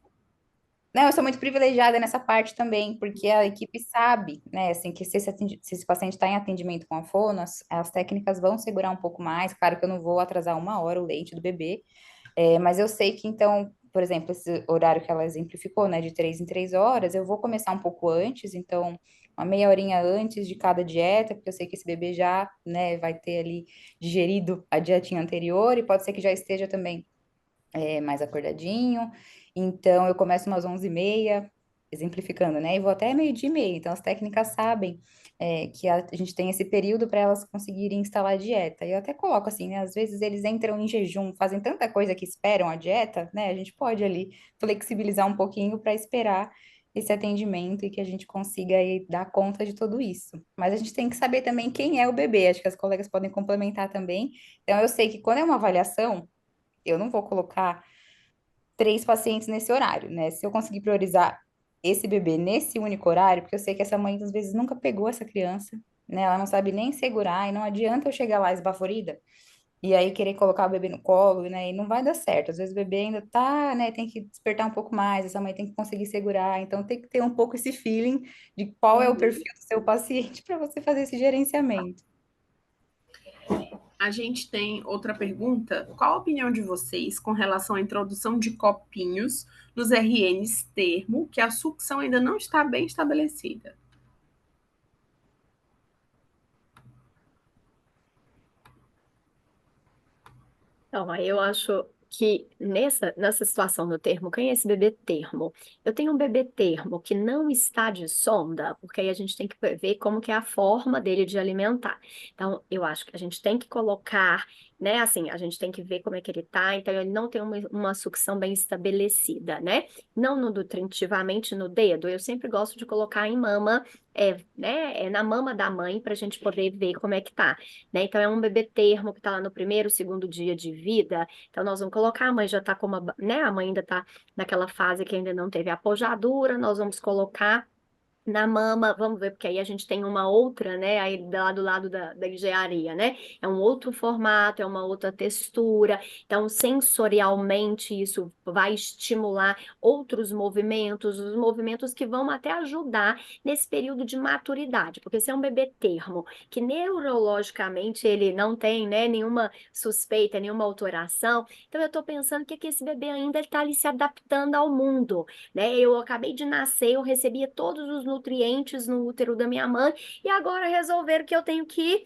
Não, eu sou muito privilegiada nessa parte também, porque a equipe sabe, né, assim, que se esse paciente está em atendimento com a fono, as técnicas vão segurar um pouco mais. Claro que eu não vou atrasar 1 hora o leite do bebê, mas eu sei que então, por exemplo, esse horário que ela exemplificou, né, de 3 em 3 horas, eu vou começar um pouco antes, então, uma meia horinha antes de cada dieta, porque eu sei que esse bebê já, né, vai ter ali digerido a dietinha anterior e pode ser que já esteja também mais acordadinho. Então, eu começo umas 11h30, exemplificando, né? E vou até 12h30. Então, as técnicas sabem que a gente tem esse período para elas conseguirem instalar a dieta. E eu até coloco assim, né? Às vezes eles entram em jejum, fazem tanta coisa que esperam a dieta, né? A gente pode ali flexibilizar um pouquinho para esperar esse atendimento e que a gente consiga aí dar conta de tudo isso. Mas a gente tem que saber também quem é o bebê. Acho que as colegas podem complementar também. Então, eu sei que quando é uma avaliação, eu não vou colocar 3 pacientes nesse horário, né? Se eu conseguir priorizar esse bebê nesse único horário, porque eu sei que essa mãe às vezes nunca pegou essa criança, né? Ela não sabe nem segurar e não adianta eu chegar lá esbaforida e aí querer colocar o bebê no colo, né? E não vai dar certo. Às vezes o bebê ainda tá, né? Tem que despertar um pouco mais, essa mãe tem que conseguir segurar, então tem que ter um pouco esse feeling de qual é o Uhum. perfil do seu paciente para você fazer esse gerenciamento. A gente tem outra pergunta. Qual a opinião de vocês com relação à introdução de copinhos nos RNs termo, que a sucção ainda não está bem estabelecida? Então, aí eu acho que nessa situação do termo, quem é esse bebê termo? Eu tenho um bebê termo que não está de sonda, porque aí a gente tem que ver como que é a forma dele de alimentar. Então, eu acho que a gente tem que colocar, né, assim, a gente tem que ver como é que ele tá, então ele não tem uma sucção bem estabelecida, né? Não nutritivamente no dedo, eu sempre gosto de colocar em mama, né, na mama da mãe, para a gente poder ver como é que tá, né? Então, é um bebê termo que está lá no primeiro, segundo dia de vida. Então, nós vamos colocar, a mãe já está com uma, né? A mãe ainda está naquela fase que ainda não teve a pojadura, nós vamos colocar na mama, vamos ver, porque aí a gente tem uma outra, né? Aí lá do lado da engenharia, né? É um outro formato, é uma outra textura. Então, sensorialmente, isso vai estimular outros movimentos, os movimentos que vão até ajudar nesse período de maturidade. Porque se é um bebê termo, que neurologicamente ele não tem, né, nenhuma suspeita, nenhuma alteração, então eu estou pensando que esse bebê ainda está ali se adaptando ao mundo, né? Eu acabei de nascer, eu recebia todos os nutrientes no útero da minha mãe e agora resolveram que eu tenho que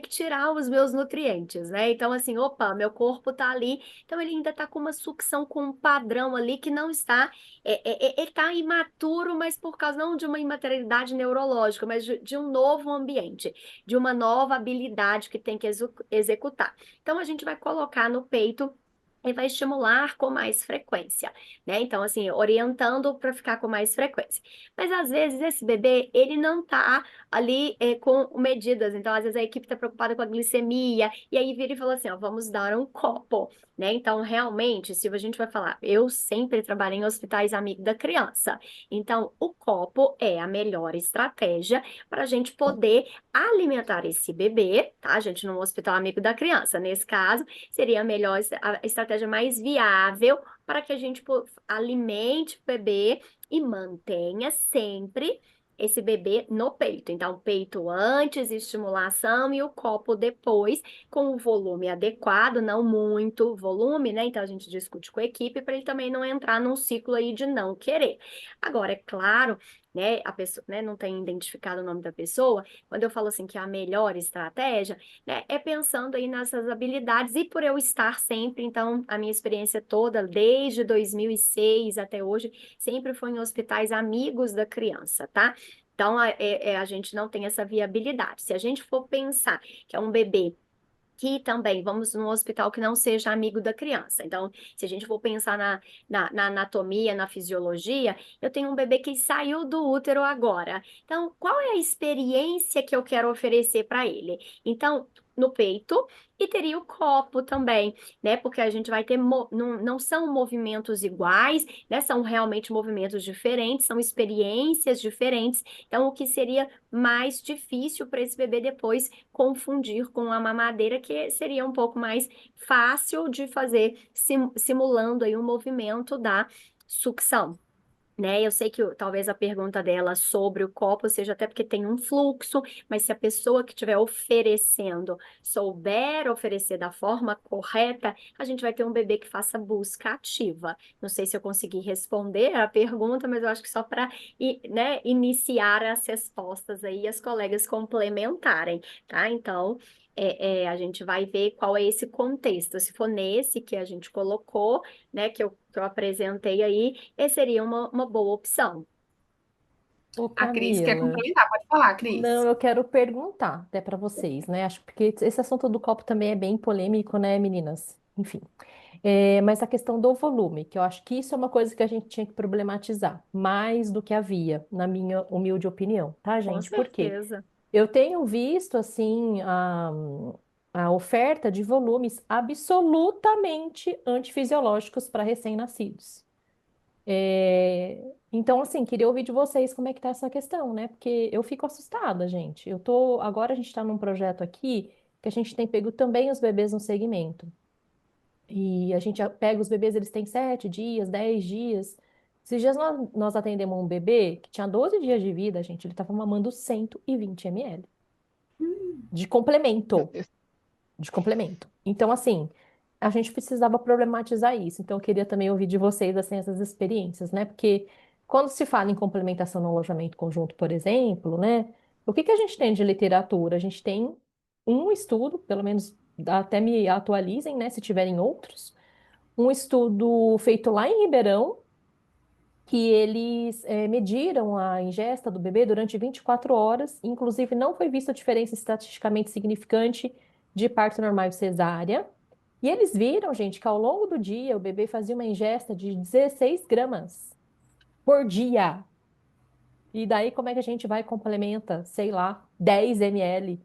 tirar os meus nutrientes, né? Então, assim, opa, meu corpo tá ali, então ele ainda tá com uma sucção com um padrão ali que não está, ele tá imaturo, mas por causa não de uma imaturidade neurológica, mas de um novo ambiente, de uma nova habilidade que tem que executar. Então, a gente vai colocar no peito e vai estimular com mais frequência, né? Então, assim, orientando para ficar com mais frequência. Mas às vezes esse bebê, ele não tá ali com medidas. Então, às vezes a equipe está preocupada com a glicemia, e aí vira e fala assim, ó, vamos dar um copo, né? Então, realmente, se a gente vai falar, eu sempre trabalhei em hospitais amigos da criança. Então, o copo é a melhor estratégia para a gente poder alimentar esse bebê, tá? A gente no hospital amigo da criança. Nesse caso, seria a melhor a estratégia mais viável para que a gente alimente o bebê e mantenha sempre esse bebê no peito. Então, peito antes, estimulação e o copo depois, com o volume adequado, não muito volume, né? Então, a gente discute com a equipe para ele também não entrar num ciclo aí de não querer. Agora, é claro, né, a pessoa, né, não tem identificado o nome da pessoa, quando eu falo assim que é a melhor estratégia, né, é pensando aí nessas habilidades e por eu estar sempre, então, a minha experiência toda, desde 2006 até hoje, sempre foi em hospitais amigos da criança, tá? Então, a gente não tem essa viabilidade. Se a gente for pensar que é um bebê que também vamos num hospital que não seja amigo da criança. Então, se a gente for pensar na anatomia, na fisiologia, eu tenho um bebê que saiu do útero agora. Então, qual é a experiência que eu quero oferecer para ele? Então, no peito. E teria o copo também, né? Porque a gente vai ter, não são movimentos iguais, né? São realmente movimentos diferentes, são experiências diferentes. Então, o que seria mais difícil para esse bebê depois confundir com a mamadeira, que seria um pouco mais fácil de fazer, simulando aí o movimento da sucção. Né? Eu sei que talvez a pergunta dela sobre o copo seja até porque tem um fluxo, mas se a pessoa que estiver oferecendo souber oferecer da forma correta, a gente vai ter um bebê que faça busca ativa. Não sei se eu consegui responder a pergunta, mas eu acho que só para, né, iniciar as respostas aí, as colegas complementarem, tá? Então, a gente vai ver qual é esse contexto. Se for nesse que a gente colocou, né, que eu apresentei aí, esse seria uma boa opção. Ô, A Cris quer Camila. complementar, pode falar, Não, Cris. eu quero perguntar até para vocês, né? Acho porque esse assunto do copo também é bem polêmico, né, meninas? Enfim. Mas a questão do volume, que eu acho que isso é uma coisa que a gente tinha que problematizar, mais do que havia, na minha humilde opinião, tá, Com gente? Por quê? certeza. Eu tenho visto, assim, a oferta de volumes absolutamente antifisiológicos para recém-nascidos. Então, assim, queria ouvir de vocês como é que tá essa questão, né? Porque eu fico assustada, gente. Agora a gente está num projeto aqui que a gente tem pego também os bebês no segmento. E a gente pega os bebês, eles têm 7 dias, 10 dias. Esses dias nós atendemos um bebê que tinha 12 dias de vida, gente. Ele estava mamando 120 ml de Meu complemento. Deus. De complemento. Então, assim, a gente precisava problematizar isso. Então, eu queria também ouvir de vocês, assim, essas experiências, né? Porque quando se fala em complementação no alojamento conjunto, por exemplo, né? O que que a gente tem de literatura? A gente tem um estudo, pelo menos até me atualizem, né? Se tiverem outros. Um estudo feito lá em Ribeirão, que eles mediram a ingesta do bebê durante 24 horas, inclusive não foi vista diferença estatisticamente significante de parto normal e cesárea. E eles viram, gente, que ao longo do dia o bebê fazia uma ingesta de 16 gramas por dia. E daí como é que a gente vai e complementa, sei lá, 10 ml?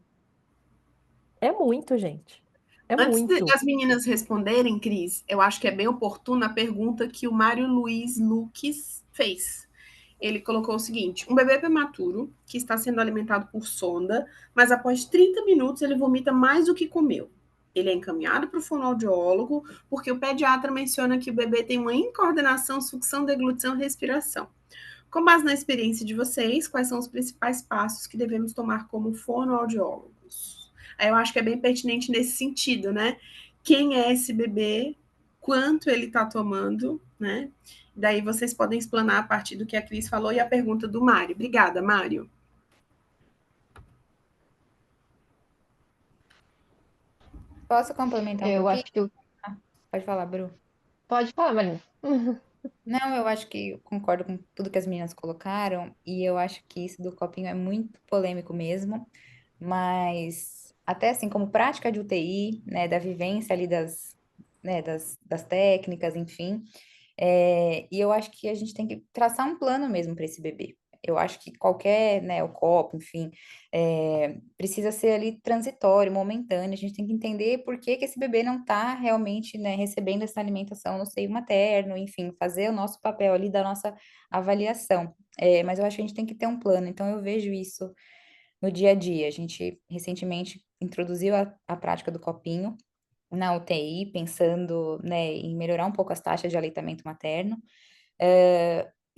É muito, gente. É muito. Das meninas responderem, Cris, eu acho que é bem oportuna a pergunta que o Mário Luiz Luques fez. Ele colocou o seguinte: um bebê prematuro que está sendo alimentado por sonda, mas após 30 minutos ele vomita mais do que comeu. Ele é encaminhado para o fonoaudiólogo, porque o pediatra menciona que o bebê tem uma incoordenação, sucção, deglutição e respiração. Com base na experiência de vocês, quais são os principais passos que devemos tomar como fonoaudiólogos? Aí eu acho que é bem pertinente nesse sentido, né? Quem é esse bebê? Quanto ele está tomando, né? Daí vocês podem explanar a partir do que a Cris falou e a pergunta do Mário. Obrigada, Mário. Posso complementar um Eu pouquinho? acho que eu... Ah, pode falar, Bru. Pode falar, Marina. Não, eu acho que eu concordo com tudo que as meninas colocaram, e eu acho que isso do copinho é muito polêmico mesmo, mas até assim, como prática de UTI, né, da vivência ali né, das técnicas, enfim. E eu acho que a gente tem que traçar um plano mesmo para esse bebê. Eu acho que qualquer, né, o copo, enfim, precisa ser ali transitório, momentâneo. A gente tem que entender por que que esse bebê não está realmente, né, recebendo essa alimentação no seio materno, enfim, fazer o nosso papel ali da nossa avaliação. Mas eu acho que a gente tem que ter um plano. Então eu vejo isso no dia a dia. A gente recentemente introduziu a prática do copinho na UTI, pensando, né, em melhorar um pouco as taxas de aleitamento materno.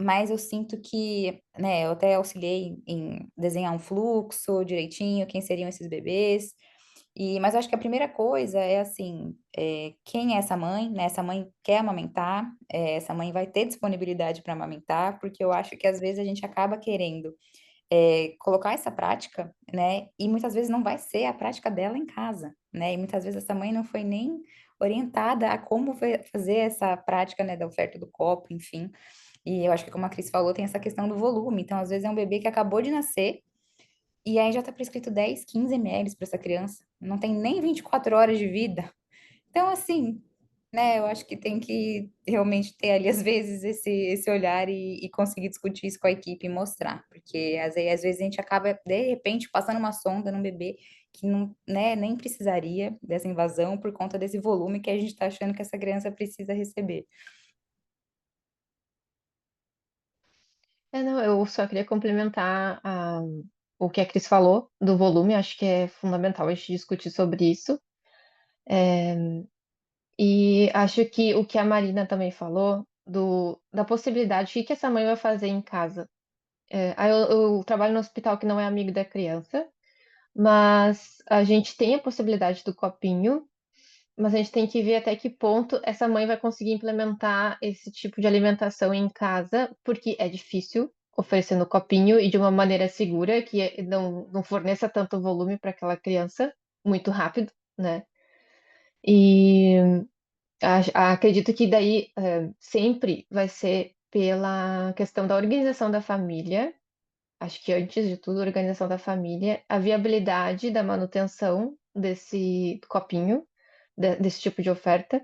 Mas eu sinto que, né, eu até auxiliei em desenhar um fluxo direitinho, quem seriam esses bebês. Mas eu acho que a primeira coisa é assim, quem é essa mãe, né? Essa mãe quer amamentar, essa mãe vai ter disponibilidade para amamentar, porque eu acho que às vezes a gente acaba querendo colocar essa prática, né? E muitas vezes não vai ser a prática dela em casa, né? E muitas vezes essa mãe não foi nem orientada a como fazer essa prática, né, da oferta do copo, enfim. E eu acho que, como a Cris falou, tem essa questão do volume. Então, às vezes é um bebê que acabou de nascer e aí já está prescrito 10, 15 ml para essa criança. Não tem nem 24 horas de vida. Então, assim, né, eu acho que tem que realmente ter ali, às vezes, esse olhar e conseguir discutir isso com a equipe e mostrar, porque às vezes a gente acaba, de repente, passando uma sonda num bebê que não, né, nem precisaria dessa invasão por conta desse volume que a gente está achando que essa criança precisa receber. Não, eu só queria complementar o que a Cris falou do volume, acho que é fundamental a gente discutir sobre isso. E acho que o que a Marina também falou da possibilidade, o que que essa mãe vai fazer em casa? Aí eu trabalho no hospital que não é amigo da criança, mas a gente tem a possibilidade do copinho, mas a gente tem que ver até que ponto essa mãe vai conseguir implementar esse tipo de alimentação em casa, porque é difícil oferecer no copinho e de uma maneira segura, que não forneça tanto volume para aquela criança muito rápido, né? E acredito que daí sempre vai ser pela questão da organização da família. Acho que antes de tudo, a organização da família, a viabilidade da manutenção desse copinho, desse tipo de oferta.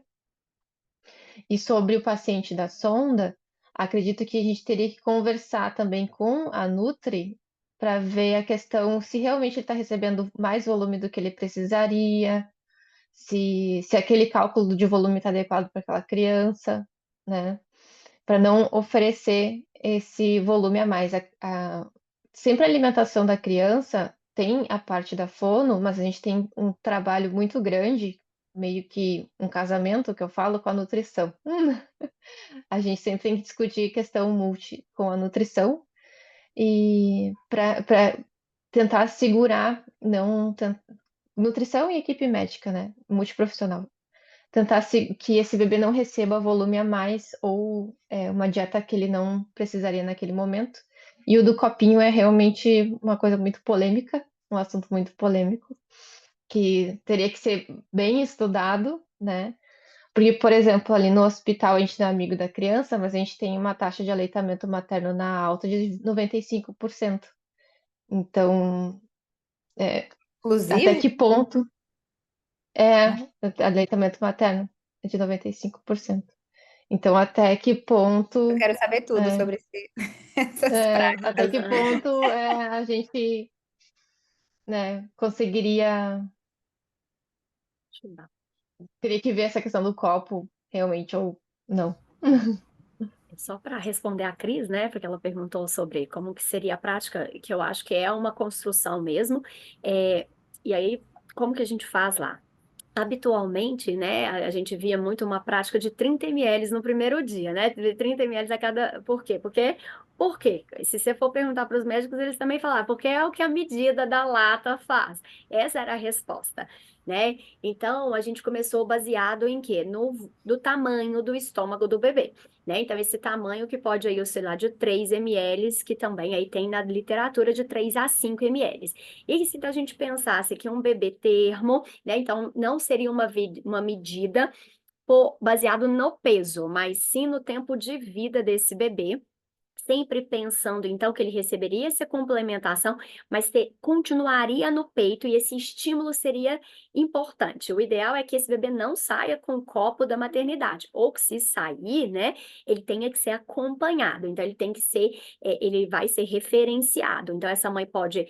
E sobre o paciente da sonda, acredito que a gente teria que conversar também com a Nutri para ver a questão se realmente ele está recebendo mais volume do que ele precisaria, se aquele cálculo de volume está adequado para aquela criança, né? Para não oferecer esse volume a mais. Sempre a alimentação da criança tem a parte da fono, mas a gente tem um trabalho muito grande, meio que um casamento que eu falo com a nutrição. A gente sempre tem que discutir questão multi com a nutrição e para tentar segurar, não nutrição e equipe médica, né? Multiprofissional tentar que esse bebê não receba volume a mais ou uma dieta que ele não precisaria naquele momento. E o do copinho é realmente uma coisa muito polêmica, um assunto muito polêmico, que teria que ser bem estudado, né? Porque, por exemplo, ali no hospital a gente não é amigo da criança, mas a gente tem uma taxa de aleitamento materno na alta de 95%. Então, até Inclusive, que ponto é aleitamento materno é de 95%. Então, até que eu ponto, quero saber tudo é, sobre essas até práticas. que ponto a gente, né, conseguiria, teria que ver essa questão do copo realmente ou não. Só para responder a Cris, né, porque ela perguntou sobre como que seria a prática, que eu acho que é uma construção mesmo. E aí, como que a gente faz lá? Habitualmente, né, a gente via muito uma prática de 30 ml no primeiro dia, né? De 30 ml a cada. Por quê? Por quê? Se você for perguntar para os médicos, eles também falaram, porque é o que a medida da lata faz. Essa era a resposta, né? Então, a gente começou baseado em quê? Do tamanho do estômago do bebê, né? Então, esse tamanho que pode aí oscilar de 3 ml, que também aí tem na literatura de 3 a 5 ml. E se a gente pensasse que um bebê termo, né? Então, não seria uma medida baseado no peso, mas sim no tempo de vida desse bebê, sempre pensando, então, que ele receberia essa complementação, mas continuaria no peito e esse estímulo seria importante. O ideal é que esse bebê não saia com o copo da maternidade, ou que se sair, né, ele tenha que ser acompanhado, então ele tem que ser, ele vai ser referenciado. Então essa mãe pode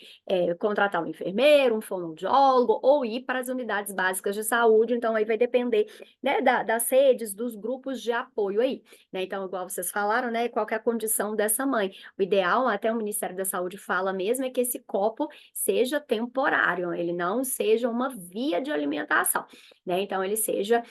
contratar um enfermeiro, um fonoaudiólogo, ou ir para as unidades básicas de saúde, então aí vai depender, né, das redes, dos grupos de apoio aí, né? Então, igual vocês falaram, né, qual que é a condição dessa mãe? O ideal, até o Ministério da Saúde fala mesmo, é que esse copo seja temporário, ele não seja uma via de alimentação, né? Então, ele seja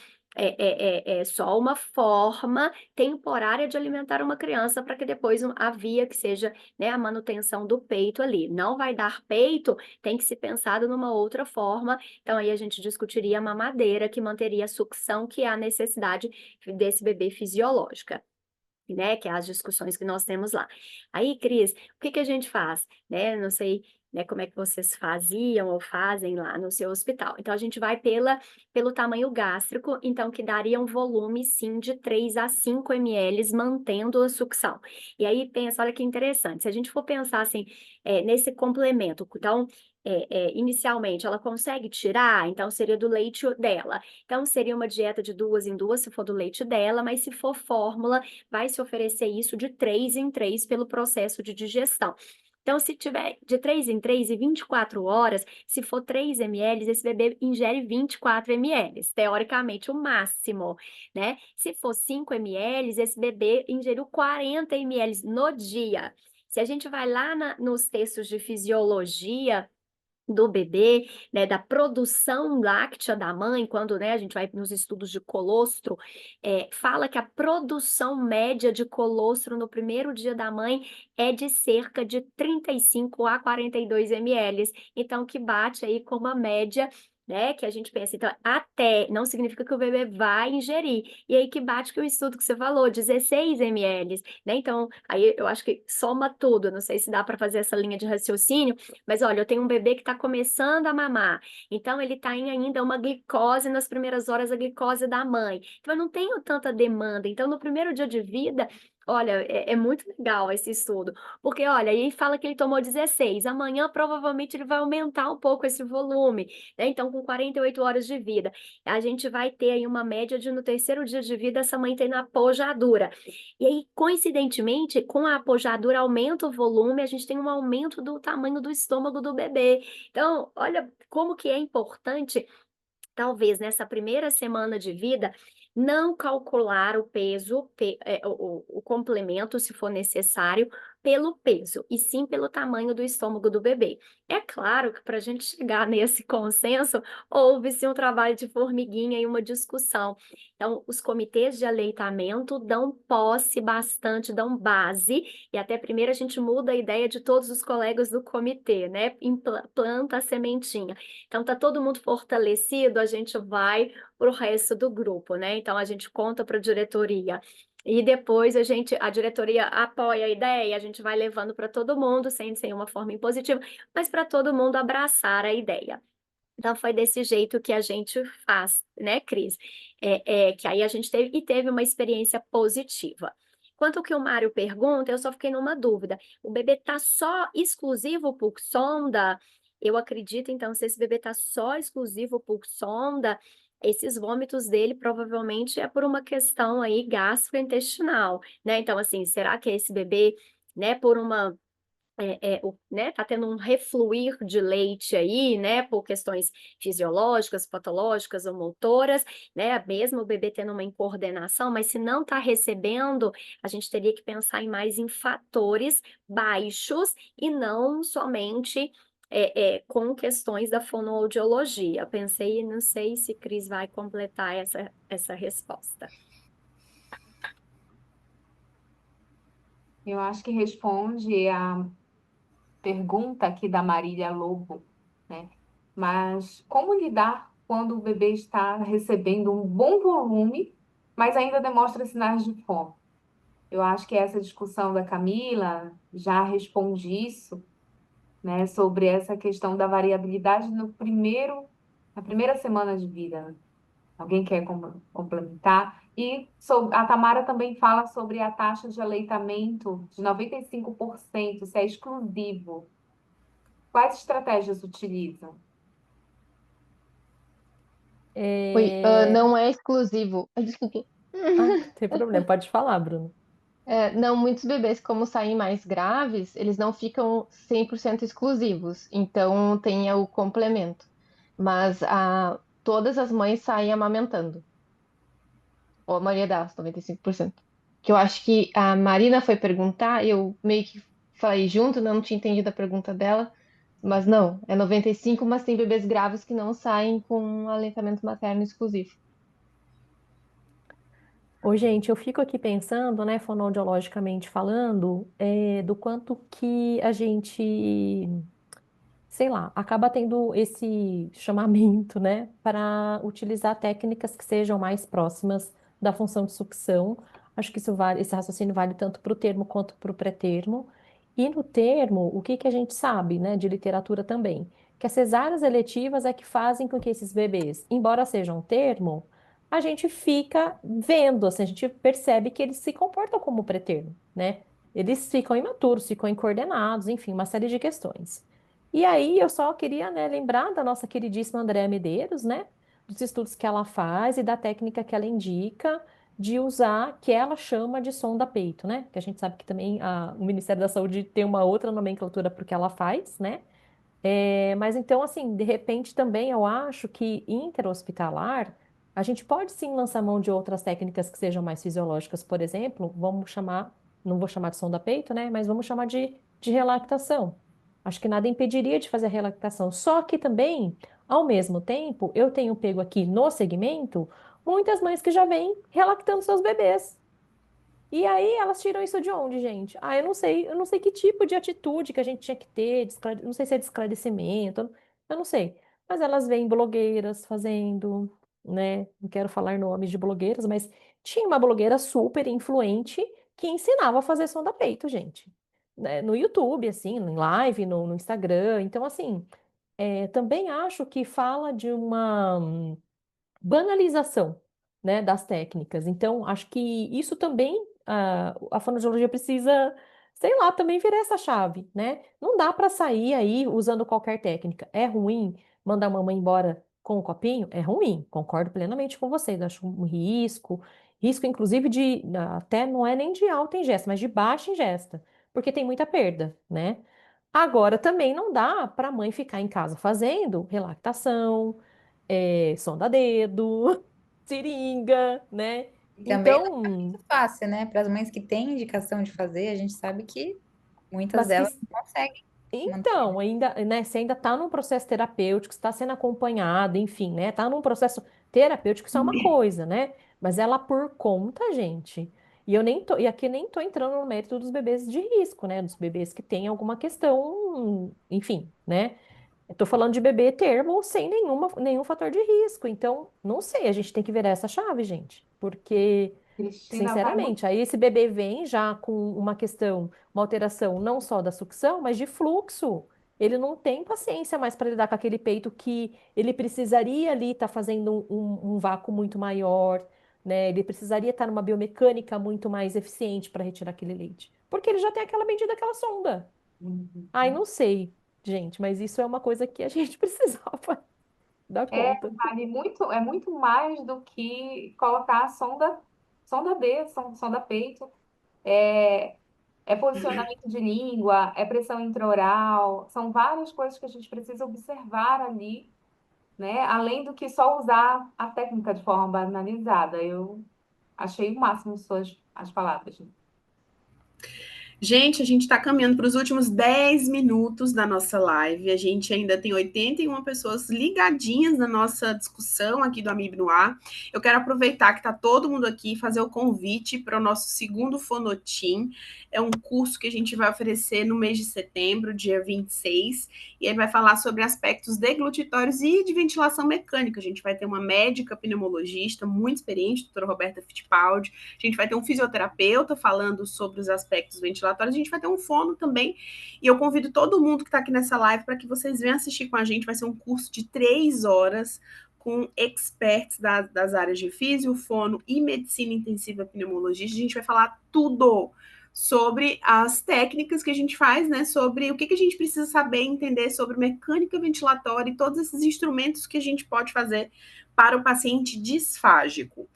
só uma forma temporária de alimentar uma criança para que depois a via que seja, né, a manutenção do peito ali. Não vai dar peito, tem que ser pensado numa outra forma. Então, aí a gente discutiria a mamadeira, que manteria a sucção, que é a necessidade desse bebê fisiológica, né, que é as discussões que nós temos lá. Aí, Cris, o que que a gente faz, né? Não sei, né, como é que vocês faziam ou fazem lá no seu hospital. Então, a gente vai pelo tamanho gástrico, então, que daria um volume, sim, de 3 a 5 ml, mantendo a sucção. E aí, pensa, olha que interessante, se a gente for pensar, assim, nesse complemento, então, inicialmente, ela consegue tirar, então, seria do leite dela. Então, seria uma dieta de 2 em 2, se for do leite dela, mas se for fórmula, vai se oferecer isso de 3 em 3 pelo processo de digestão. Então, se tiver de 3 em 3 e 24 horas, se for 3 ml, esse bebê ingere 24 ml, teoricamente o máximo, né? Se for 5 ml, esse bebê ingeriu 40 ml no dia. Se a gente vai lá nos textos de fisiologia do bebê, né, da produção láctea da mãe, quando, né, a gente vai nos estudos de colostro, fala que a produção média de colostro no primeiro dia da mãe é de cerca de 35 a 42 ml, então que bate aí com uma média, né, que a gente pensa, então até, não significa que o bebê vai ingerir, e aí que bate com o estudo que você falou, 16 ml, né, então aí eu acho que soma tudo, não sei se dá para fazer essa linha de raciocínio, mas olha, eu tenho um bebê que está começando a mamar, então ele está em ainda uma glicose nas primeiras horas, a glicose da mãe. Então eu não tenho tanta demanda. Então, no primeiro dia de vida, olha, é muito legal esse estudo, porque olha, aí fala que ele tomou 16, amanhã provavelmente ele vai aumentar um pouco esse volume, né? Então, com 48 horas de vida, a gente vai ter aí uma média de no terceiro dia de vida essa mãe tendo a pojadura. E aí, coincidentemente, com a apojadura aumenta o volume, a gente tem um aumento do tamanho do estômago do bebê. Então, olha como que é importante, talvez nessa primeira semana de vida, não calcular o peso, o complemento, se for necessário, pelo peso, e sim pelo tamanho do estômago do bebê. É claro que para a gente chegar nesse consenso, houve-se um trabalho de formiguinha e uma discussão. Então, os comitês de aleitamento dão posse bastante, dão base, e até primeiro a gente muda a ideia de todos os colegas do comitê, né? Planta a sementinha. Então, tá todo mundo fortalecido, a gente vai para o resto do grupo, né? Então, a gente conta para a diretoria. E depois a diretoria apoia a ideia, a gente vai levando para todo mundo, sem uma forma impositiva, mas para todo mundo abraçar a ideia. Então, foi desse jeito que a gente faz, né, Cris? Que aí a gente teve uma experiência positiva. Quanto ao que o Mário pergunta, eu só fiquei numa dúvida. O bebê está só exclusivo por sonda? Eu acredito, então, se esse bebê está só exclusivo por sonda, esses vômitos dele provavelmente é por uma questão aí gastrointestinal, né? Então, assim, será que esse bebê, né, por uma né, tá tendo um refluir de leite aí, né, por questões fisiológicas, patológicas ou motoras, né, mesmo o bebê tendo uma incoordenação, mas se não está recebendo, a gente teria que pensar mais em fatores baixos e não somente com questões da fonoaudiologia. Pensei, não sei se Cris vai completar essa resposta. Eu acho que responde a pergunta aqui da Marília Lobo, né? Mas como lidar quando o bebê está recebendo um bom volume, mas ainda demonstra sinais de fome? Eu acho que essa discussão da Camila já responde isso, né? Sobre essa questão da variabilidade na primeira semana de vida, né? Alguém quer complementar? E a Tamara também fala sobre a taxa de aleitamento de 95%, se é exclusivo. Quais estratégias utilizam? Oi, É... não é exclusivo. Ai, desculpa. Ah, não tem problema, pode falar, Bruno. Não, muitos bebês, como saem mais graves, eles não ficam 100% exclusivos, então tem o complemento. Mas todas as mães saem amamentando, ou a maioria delas, 95%. Que eu acho que a Marina foi perguntar, eu meio que falei junto, não tinha entendido a pergunta dela, mas não, é 95, mas tem bebês graves que não saem com um aleitamento materno exclusivo. Ô, gente, eu fico aqui pensando, né, fonoaudiologicamente falando, do quanto que a gente, sei lá, acaba tendo esse chamamento, né, para utilizar técnicas que sejam mais próximas da função de sucção. Acho que isso vale, esse raciocínio vale tanto para o termo quanto para o pré-termo. E no termo, o que que a gente sabe, né, de literatura também? Que as cesáreas eletivas é que fazem com que esses bebês, embora sejam termo, a gente fica vendo, assim, a gente percebe que eles se comportam como pré-termo, né? Eles ficam imaturos, ficam incoordenados, enfim, uma série de questões. E aí eu só queria, né, lembrar da nossa queridíssima Andréa Medeiros, né, dos estudos que ela faz e da técnica que ela indica de usar, que ela chama de sonda-peito, né, que a gente sabe que também o Ministério da Saúde tem uma outra nomenclatura para o que ela faz, né, mas então, assim, de repente também eu acho que intra-hospitalar, a gente pode sim lançar mão de outras técnicas que sejam mais fisiológicas, por exemplo, vamos chamar, não vou chamar de sonda peito, né? Mas vamos chamar de relactação. Acho que nada impediria de fazer a relactação. Só que também, ao mesmo tempo, eu tenho pego aqui no segmento muitas mães que já vêm relactando seus bebês. E aí elas tiram isso de onde, gente? Ah, eu não sei que tipo de atitude que a gente tinha que ter, não sei se é de esclarecimento, eu não sei. Mas elas veem blogueiras fazendo, né? Não quero falar nomes de blogueiras, mas tinha uma blogueira super influente que ensinava a fazer som da peito, gente. Né? No YouTube, assim, em live, no Instagram. Então, assim, também acho que fala de uma banalização, né, das técnicas. Então, acho que isso também, a fonoaudiologia precisa, sei lá, também virar essa chave, né? Não dá para sair aí usando qualquer técnica. É ruim mandar a mamãe embora com o copinho? É ruim, concordo plenamente com vocês. Acho um risco inclusive até não é nem de alta ingesta, mas de baixa ingesta, porque tem muita perda, né? Agora também não dá para a mãe ficar em casa fazendo relactação, sonda dedo, seringa, né? E também não é Então, muito fácil, né? Para as mães que têm indicação de fazer, a gente sabe que muitas mas que delas não conseguem manter, né? então, ainda, né, você ainda está num processo terapêutico, está sendo acompanhado, enfim, né? Está num processo terapêutico, isso é uma coisa, né? Mas ela por conta, gente. E aqui nem tô entrando no mérito dos bebês de risco, né? Dos bebês que têm alguma questão, enfim, né? Eu tô falando de bebê termo sem nenhum fator de risco. Então, não sei, a gente tem que virar essa chave, gente. Porque, Cristina, vai muito. sinceramente, aí esse bebê vem já com uma questão, uma alteração não só da sucção, mas de fluxo. Ele não tem paciência mais para lidar com aquele peito que ele precisaria ali estar fazendo um vácuo muito maior, né? Ele precisaria estar numa biomecânica muito mais eficiente para retirar aquele leite. Porque ele já tem aquela medida, aquela sonda. Ai, Uhum. não sei, gente, mas isso é uma coisa que a gente precisava dar conta. Vale muito, é muito mais do que colocar a sonda B, sonda peito. É, é posicionamento de língua, é pressão intraoral, são várias coisas que a gente precisa observar ali, né? Além do que só usar a técnica de forma banalizada. Eu achei o máximo as palavras. Gente, a gente está caminhando para os últimos 10 minutos da nossa live. A gente ainda tem 81 pessoas ligadinhas na nossa discussão aqui do Amib no Ar. Eu quero aproveitar que está todo mundo aqui e fazer o convite para o nosso segundo Fonotim. É um curso que a gente vai oferecer no mês de setembro, dia 26, e ele vai falar sobre aspectos deglutitórios e de ventilação mecânica. A gente vai ter uma médica pneumologista muito experiente, a doutora Roberta Fittipaldi. A gente vai ter um fisioterapeuta falando sobre os aspectos ventilatórios, a gente vai ter um fono também. E eu convido todo mundo que está aqui nessa live para que vocês venham assistir com a gente. Vai ser um curso de 3 horas com experts das áreas de físio, fono e medicina intensiva pneumologista. A gente vai falar tudo sobre as técnicas que a gente faz, né? Sobre o que a gente precisa saber e entender sobre mecânica ventilatória e todos esses instrumentos que a gente pode fazer para o paciente disfágico.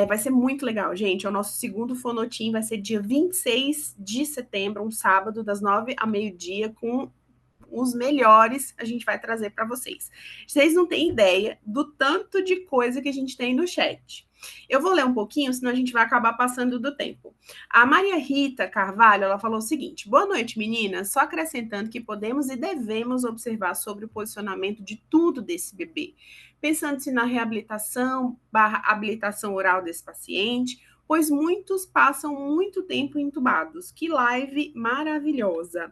Vai ser muito legal, gente. É o nosso segundo Fonotim, vai ser dia 26 de setembro, um sábado, das 9 a meio-dia, com os melhores a gente vai trazer para vocês. Vocês não têm ideia do tanto de coisa que a gente tem no chat. Eu vou ler um pouquinho, senão a gente vai acabar passando do tempo. A Maria Rita Carvalho, ela falou o seguinte: boa noite, meninas. Só acrescentando que podemos e devemos observar sobre o posicionamento de tudo desse bebê, pensando-se na reabilitação / habilitação oral desse paciente, pois muitos passam muito tempo entubados. Que live maravilhosa!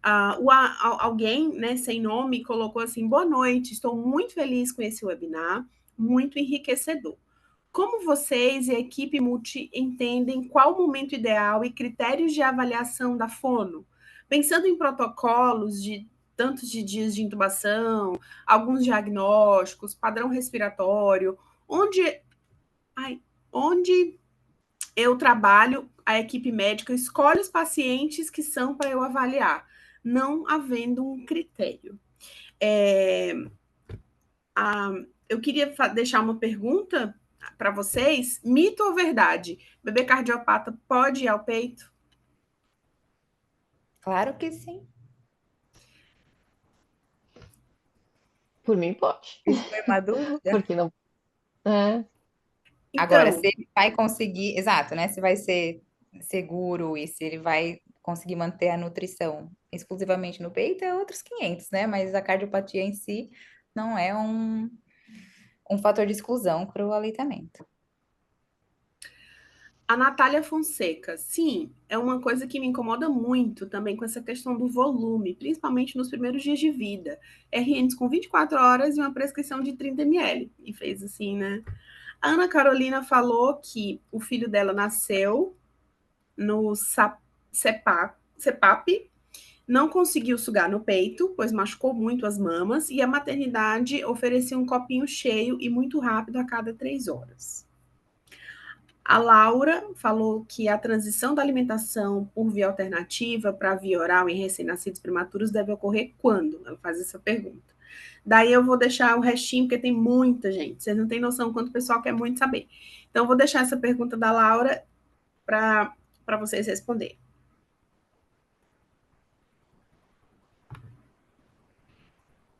Alguém, né, sem nome, colocou assim: boa noite, estou muito feliz com esse webinar, muito enriquecedor. Como vocês e a equipe multi entendem qual o momento ideal e critérios de avaliação da fono? Pensando em protocolos de tantos de dias de intubação, alguns diagnósticos, padrão respiratório, onde eu trabalho, a equipe médica escolhe os pacientes que são para eu avaliar, não havendo um critério. Eu queria deixar uma pergunta para vocês: mito ou verdade? Bebê cardiopata pode ir ao peito? Claro que sim. Por mim, pode. Isso foi uma dúvida. Por que não? É. Agora, Então, se ele vai conseguir, exato, né? Se vai ser seguro e se ele vai conseguir manter a nutrição exclusivamente no peito, é outros 500, né? Mas a cardiopatia em si não é um fator de exclusão para o aleitamento. a Natália Fonseca, sim, é uma coisa que me incomoda muito também com essa questão do volume, principalmente nos primeiros dias de vida. RNs com 24 horas e uma prescrição de 30 ml. E fez assim, né? A Ana Carolina falou que o filho dela nasceu no CEPAP, não conseguiu sugar no peito, pois machucou muito as mamas, e a maternidade oferecia um copinho cheio e muito rápido a cada 3 horas. A Laura falou que a transição da alimentação por via alternativa para via oral em recém-nascidos prematuros deve ocorrer quando? Ela faz essa pergunta. Daí eu vou deixar o restinho, porque tem muita gente. Vocês não têm noção quanto o pessoal quer muito saber. Então, eu vou deixar essa pergunta da Laura para vocês responderem.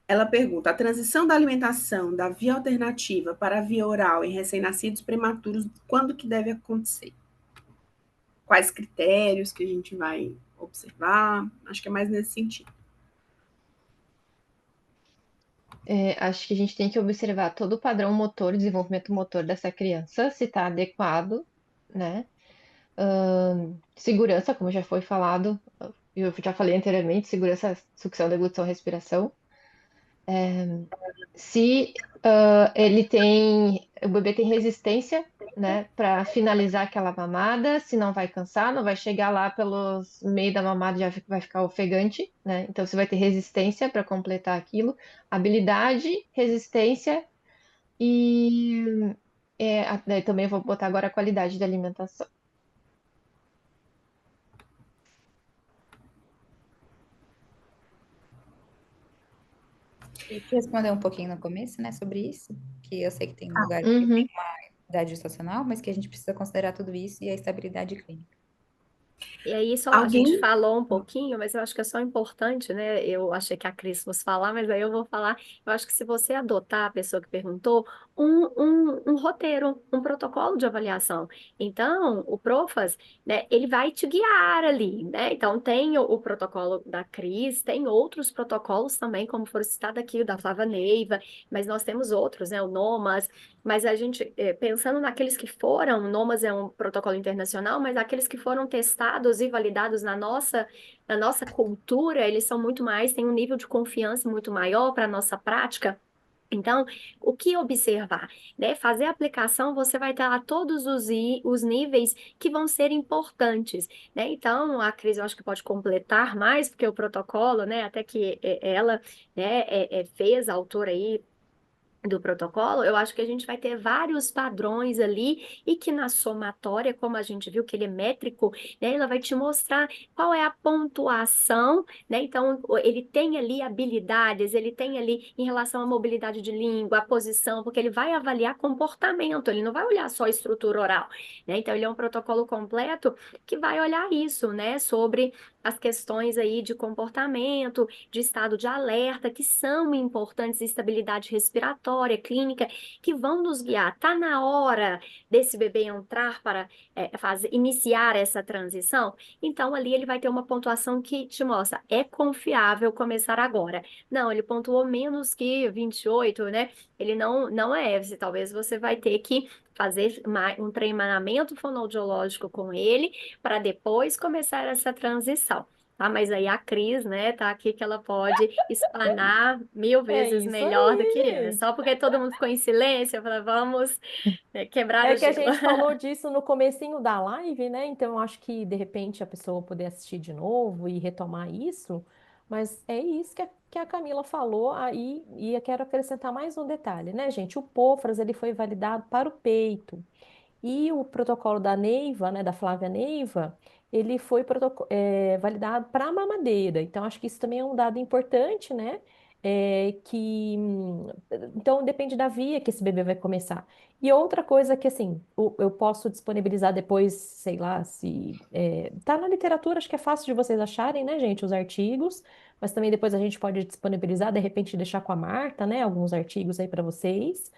Ela pergunta: a transição da alimentação da via alternativa para a via oral em recém-nascidos prematuros, quando que deve acontecer? Quais critérios que a gente vai observar? Acho que é mais nesse sentido. Acho que a gente tem que observar todo o padrão motor, desenvolvimento motor dessa criança, se está adequado, né? Segurança, como já foi falado, eu já falei anteriormente, segurança, sucção, deglutição, respiração. Se o bebê tem resistência, né, para finalizar aquela mamada, se não vai cansar, não vai chegar lá pelos meio da mamada já vai ficar ofegante, né? Então você vai ter resistência para completar aquilo, habilidade, resistência e daí também eu vou botar agora a qualidade da alimentação. Eu queria responder um pouquinho no começo, né, sobre isso, que eu sei que tem lugares que Uhum. tem uma idade gestacional, mas que a gente precisa considerar tudo isso e a estabilidade clínica. E aí, só a gente Alguém? falou um pouquinho, mas eu acho que é só importante, né? Eu achei que a Cris fosse falar, mas aí eu vou falar. Eu acho que se você adotar a pessoa que perguntou, um roteiro, um protocolo de avaliação. Então, o Profas, né, ele vai te guiar ali, né? Então, tem o protocolo da Cris, tem outros protocolos também, como foi citado aqui, o da Flávia Neiva, mas nós temos outros, né? O NOMAS, mas a gente, pensando naqueles que foram, o NOMAS é um protocolo internacional, mas aqueles que foram testados e validados na nossa cultura, eles são muito mais, têm um nível de confiança muito maior para a nossa prática. Então, o que observar, né? Fazer a aplicação, você vai ter lá todos os níveis que vão ser importantes, né? Então, a Cris, eu acho que pode completar mais, porque o protocolo, né? Até que ela, né, fez, a autora aí, do protocolo, eu acho que a gente vai ter vários padrões ali e que na somatória, como a gente viu que ele é métrico, né, ela vai te mostrar qual é a pontuação, né? Então, ele tem ali habilidades, ele tem ali em relação à mobilidade de língua, a posição, porque ele vai avaliar comportamento, ele não vai olhar só estrutura oral, né? Então, ele é um protocolo completo que vai olhar isso, né, sobre as questões aí de comportamento, de estado de alerta, que são importantes, estabilidade respiratória, clínica, que vão nos guiar. Tá na hora desse bebê entrar para iniciar essa transição? Então, ali ele vai ter uma pontuação que te mostra, é confiável começar agora. Não, ele pontuou menos que 28, né? Ele não é, talvez você vai ter que fazer um treinamento fonoaudiológico com ele para depois começar essa transição. Tá, mas aí a Cris, né, tá aqui que ela pode explanar mil É vezes isso melhor do que eu. É aí. só porque todo mundo ficou em silêncio, eu falei, vamos, né, quebrar É o que a gelo. gente falou disso no comecinho da live, né? Então eu acho que de repente a pessoa poder assistir de novo e retomar isso, mas é isso que a Camila falou aí, e eu quero acrescentar mais um detalhe, né, gente? O Pofras, ele foi validado para o peito. E o protocolo da Neiva, né, da Flávia Neiva, ele foi validado para a mamadeira. Então, acho que isso também é um dado importante, né? Então, depende da via que esse bebê vai começar. E outra coisa que, assim, eu posso disponibilizar depois, sei lá, se... tá na literatura, acho que é fácil de vocês acharem, né, gente, os artigos. Mas também depois a gente pode disponibilizar, de repente, deixar com a Marta, né, alguns artigos aí para vocês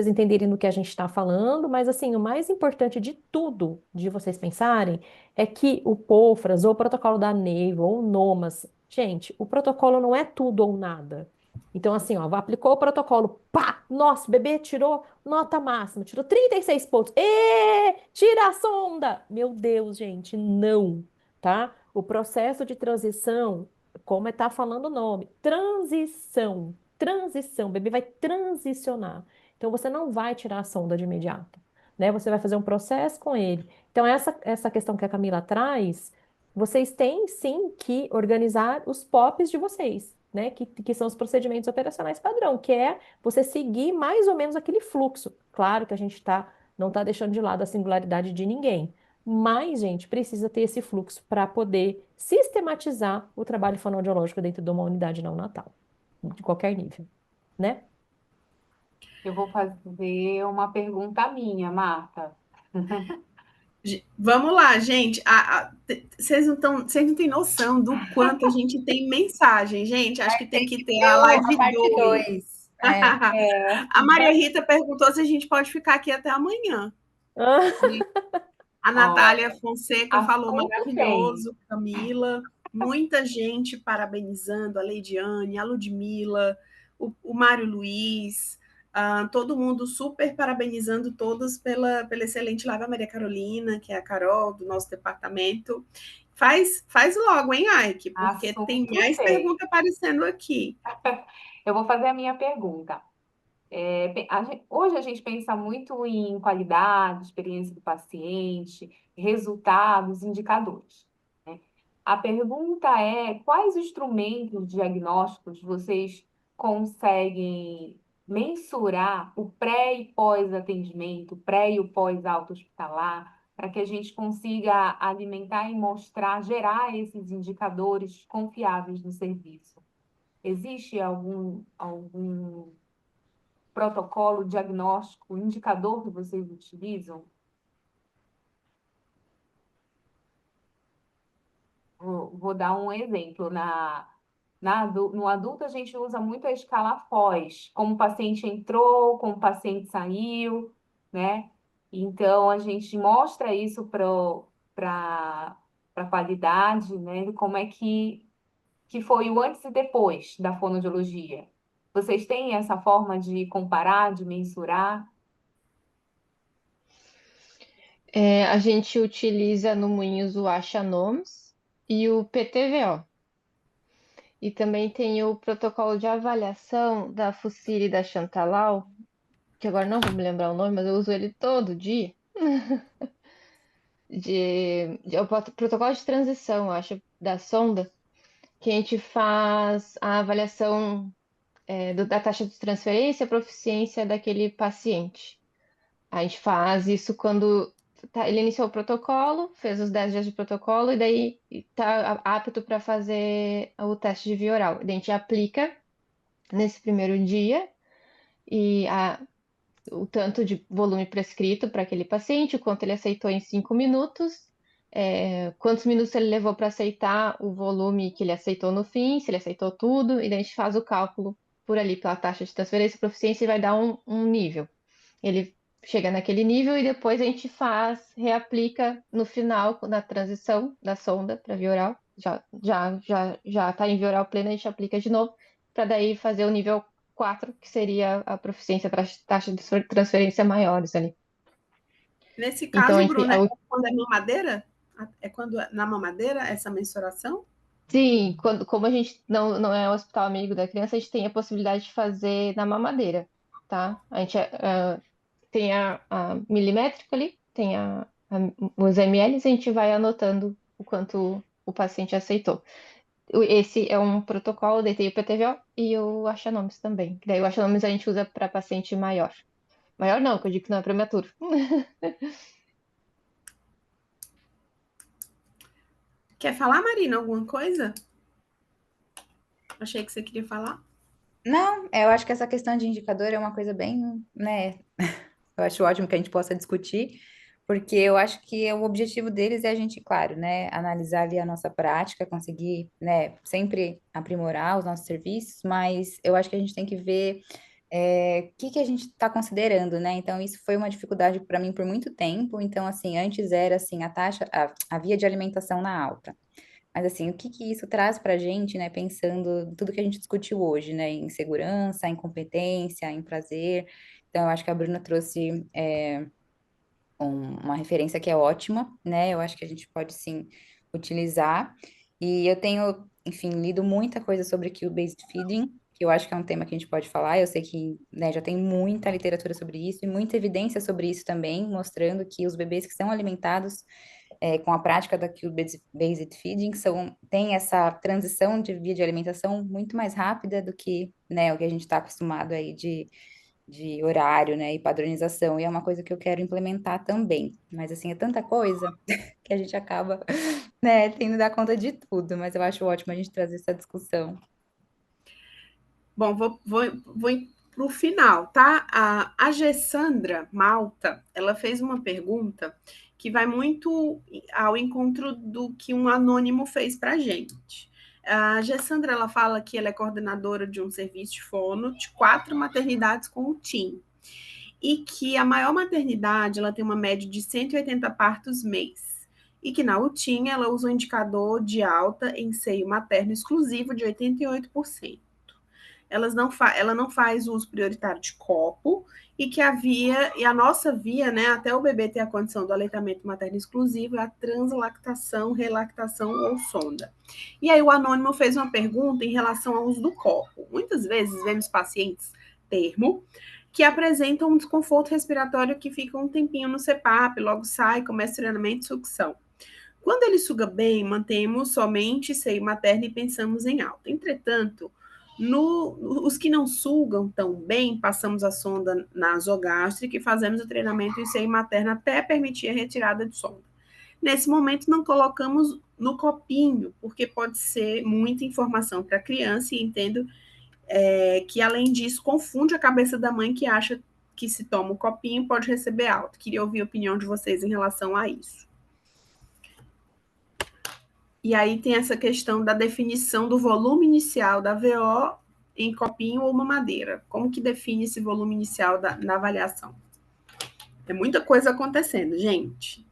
entenderem do que a gente está falando, mas assim, o mais importante de tudo, de vocês pensarem, é que o POFRAS, ou o protocolo da NEIVA, ou o NOMAS, gente, o protocolo não é tudo ou nada. Então, assim, ó, aplicou o protocolo, pá, nossa, o bebê tirou nota máxima, tirou 36 pontos, tira a sonda! Meu Deus, gente, não, tá? O processo de transição, como está falando o nome, transição, o bebê vai transicionar. Então, você não vai tirar a sonda de imediato, né? Você vai fazer um processo com ele. Então, essa questão que a Camila traz, vocês têm sim que organizar os POPs de vocês, né? Que são os procedimentos operacionais padrão, que é você seguir mais ou menos aquele fluxo. Claro que a gente não está deixando de lado a singularidade de ninguém, mas, gente, precisa ter esse fluxo para poder sistematizar o trabalho fonoaudiológico dentro de uma unidade neonatal, de qualquer nível, né? Eu vou fazer uma pergunta minha, Marta. Vamos lá, gente. Vocês não têm noção do quanto a gente tem mensagem, gente. Acho que tem Tem que que ter ter a a live parte 2. 2. É, A Maria Rita perguntou se a gente pode ficar aqui até amanhã. A Natália olha, Fonseca falou assunto tem. maravilhoso, Camila. Muita gente parabenizando a Leidiane, a Ludmila, o Mário Luiz, todo mundo super parabenizando todos pela excelente live, a Maria Carolina, que é a Carol do nosso departamento. Faz logo, hein, Ike? Porque tem Assunto mais tem. pergunta aparecendo aqui. Eu vou fazer a minha pergunta. Hoje a gente pensa muito em qualidade, experiência do paciente, resultados, indicadores, né? A pergunta é: quais instrumentos diagnósticos vocês conseguem mensurar o pré e pós-atendimento, o pré e o pós-alta hospitalar, para que a gente consiga alimentar e mostrar, gerar esses indicadores confiáveis no serviço? Existe algum protocolo diagnóstico, indicador que vocês utilizam? Vou dar um exemplo. No adulto, a gente usa muito a escala FOS, como o paciente entrou, como o paciente saiu, né? Então, a gente mostra isso para a qualidade, né? Como é que foi o antes e depois da fonoaudiologia. Vocês têm essa forma de comparar, de mensurar? A gente utiliza no Moinhos o Achanomes e o PTVO. E também tem o protocolo de avaliação da Fucile e da Chantalau, que agora não vou me lembrar o nome, mas eu uso ele todo dia. É o protocolo de transição, eu acho, da sonda, que a gente faz a avaliação da taxa de transferência e a proficiência daquele paciente. A gente faz isso quando ele iniciou o protocolo, fez os 10 dias de protocolo e daí está apto para fazer o teste de via oral. Daí a gente aplica nesse primeiro dia e o tanto de volume prescrito para aquele paciente, o quanto ele aceitou em 5 minutos, quantos minutos ele levou para aceitar o volume que ele aceitou no fim, se ele aceitou tudo, e daí a gente faz o cálculo por ali pela taxa de transferência e proficiência e vai dar um nível. Ele chega naquele nível e depois a gente reaplica no final, na transição da sonda para via oral. Já está em via oral plena, a gente aplica de novo, para daí fazer o nível 4, que seria a proficiência, taxa de transferência maiores ali. Nesse Então, caso, Bruna, é quando é mamadeira? É quando na mamadeira essa mensuração? sim, como a gente não é o hospital amigo da criança, a gente tem a possibilidade de fazer na mamadeira, tá? A gente tem a milimétrica ali, tem os ml, a gente vai anotando o quanto o paciente aceitou. Esse é um protocolo, daí tem o PTVO e o Achanomes também. Daí o Achanomes a gente usa para paciente maior. Maior não, que eu digo que não é prematuro. Quer falar, Marina, alguma coisa? Achei que você queria falar. Não, eu acho que essa questão de indicador é uma coisa bem, né? Eu acho ótimo que a gente possa discutir, porque eu acho que o objetivo deles é a gente, claro, né, analisar ali a nossa prática, conseguir, né, sempre aprimorar os nossos serviços, mas eu acho que a gente tem que ver o que que a gente está considerando, né? Então, isso foi uma dificuldade para mim por muito tempo. Então, assim, antes era assim a via de alimentação na alta. Mas assim, o que que isso traz para a gente, né? Pensando em tudo que a gente discutiu hoje, né? Em segurança, em competência, em prazer. Então, eu acho que a Bruna trouxe uma referência que é ótima, né? Eu acho que a gente pode sim utilizar. E eu tenho, enfim, lido muita coisa sobre Cue-based feeding, que eu acho que é um tema que a gente pode falar. Eu sei que, né, já tem muita literatura sobre isso e muita evidência sobre isso também, mostrando que os bebês que são alimentados com a prática da Cue-based feeding tem essa transição de via de alimentação muito mais rápida do que, né, o que a gente está acostumado aí de horário, né, e padronização, e é uma coisa que eu quero implementar também. Mas, assim, é tanta coisa que a gente acaba, né, tendo que dar conta de tudo, mas eu acho ótimo a gente trazer essa discussão. Bom, vou para o final, tá? A Gessandra Malta, ela fez uma pergunta que vai muito ao encontro do que um anônimo fez para a gente. A Gessandra, ela fala que ela é coordenadora de um serviço de fono de 4 maternidades com o TIM. E que a maior maternidade, ela tem uma média de 180 partos mês. E que na UTIM, ela usa um indicador de alta em seio materno exclusivo de 88%. Ela não faz uso prioritário de copo e que a nossa via, né, até o bebê ter a condição do aleitamento materno exclusivo, é a translactação, relactação ou sonda. E aí o anônimo fez uma pergunta em relação ao uso do copo. Muitas vezes vemos pacientes termo que apresentam um desconforto respiratório que fica um tempinho no CPAP, logo sai, começa treinamento de sucção. Quando ele suga bem, mantemos somente seio materno e pensamos em alta. Entretanto, os que não sugam tão bem, passamos a sonda nasogástrica e fazemos o treinamento em seio materno até permitir a retirada de sonda. Nesse momento, não colocamos no copinho, porque pode ser muita informação para a criança e entendo que, além disso, confunde a cabeça da mãe que acha que se toma o copinho pode receber alta. Queria ouvir a opinião de vocês em relação a isso. E aí tem essa questão da definição do volume inicial da VO em copinho ou mamadeira. Como que define esse volume inicial na avaliação? É muita coisa acontecendo, gente.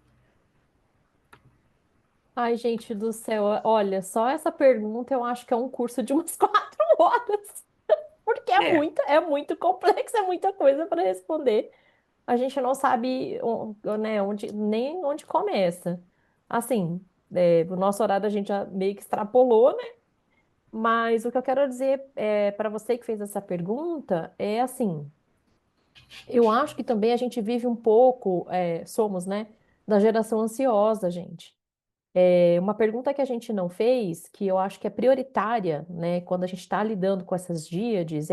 Ai, gente do céu, olha, só essa pergunta eu acho que é um curso de umas 4 horas, porque É. é muito complexo, é muita coisa para responder. A gente não sabe, né, nem onde começa. Assim, o nosso horário a gente já meio que extrapolou, né? Mas o que eu quero dizer para você que fez essa pergunta é assim, eu acho que também a gente vive um pouco, somos, né, da geração ansiosa, gente. Uma pergunta que a gente não fez, que eu acho que é prioritária, né, quando a gente está lidando com essas díades,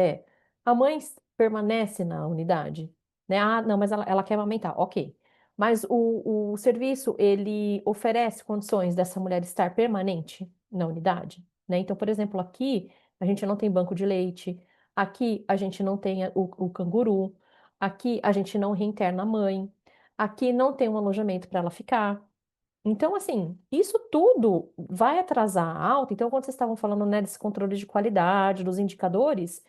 a mãe permanece na unidade? Né? Ah, não, mas ela quer amamentar, ok. Mas o serviço, ele oferece condições dessa mulher estar permanente na unidade? Né? Então, por exemplo, aqui a gente não tem banco de leite, aqui a gente não tem o canguru, aqui a gente não reinterna a mãe, aqui não tem um alojamento para ela ficar. Então, assim, isso tudo vai atrasar a alta. Então, quando vocês estavam falando, né, desse controle de qualidade, dos indicadores,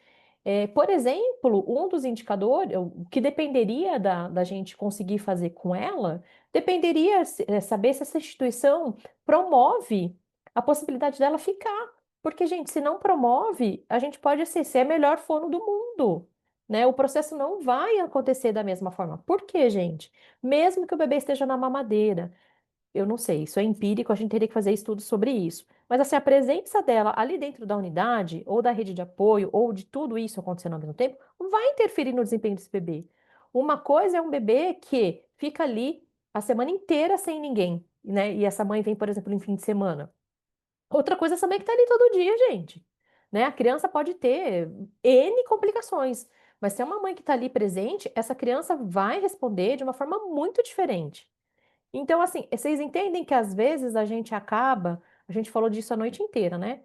por exemplo, um dos indicadores, o que dependeria da gente conseguir fazer com ela, dependeria saber se essa instituição promove a possibilidade dela ficar. Porque, gente, se não promove, a gente pode ser a melhor fono do mundo. Né? O processo não vai acontecer da mesma forma. Por quê, gente? Mesmo que o bebê esteja na mamadeira. Eu não sei, isso é empírico, a gente teria que fazer estudo sobre isso. Mas assim, a presença dela ali dentro da unidade, ou da rede de apoio, ou de tudo isso acontecendo ao mesmo tempo, vai interferir no desempenho desse bebê. Uma coisa é um bebê que fica ali a semana inteira sem ninguém, né? E essa mãe vem, por exemplo, em fim de semana. Outra coisa é essa mãe que tá ali todo dia, gente. Né? A criança pode ter N complicações, mas se é uma mãe que está ali presente, essa criança vai responder de uma forma muito diferente. Então, assim, vocês entendem que às vezes a gente falou disso a noite inteira, né?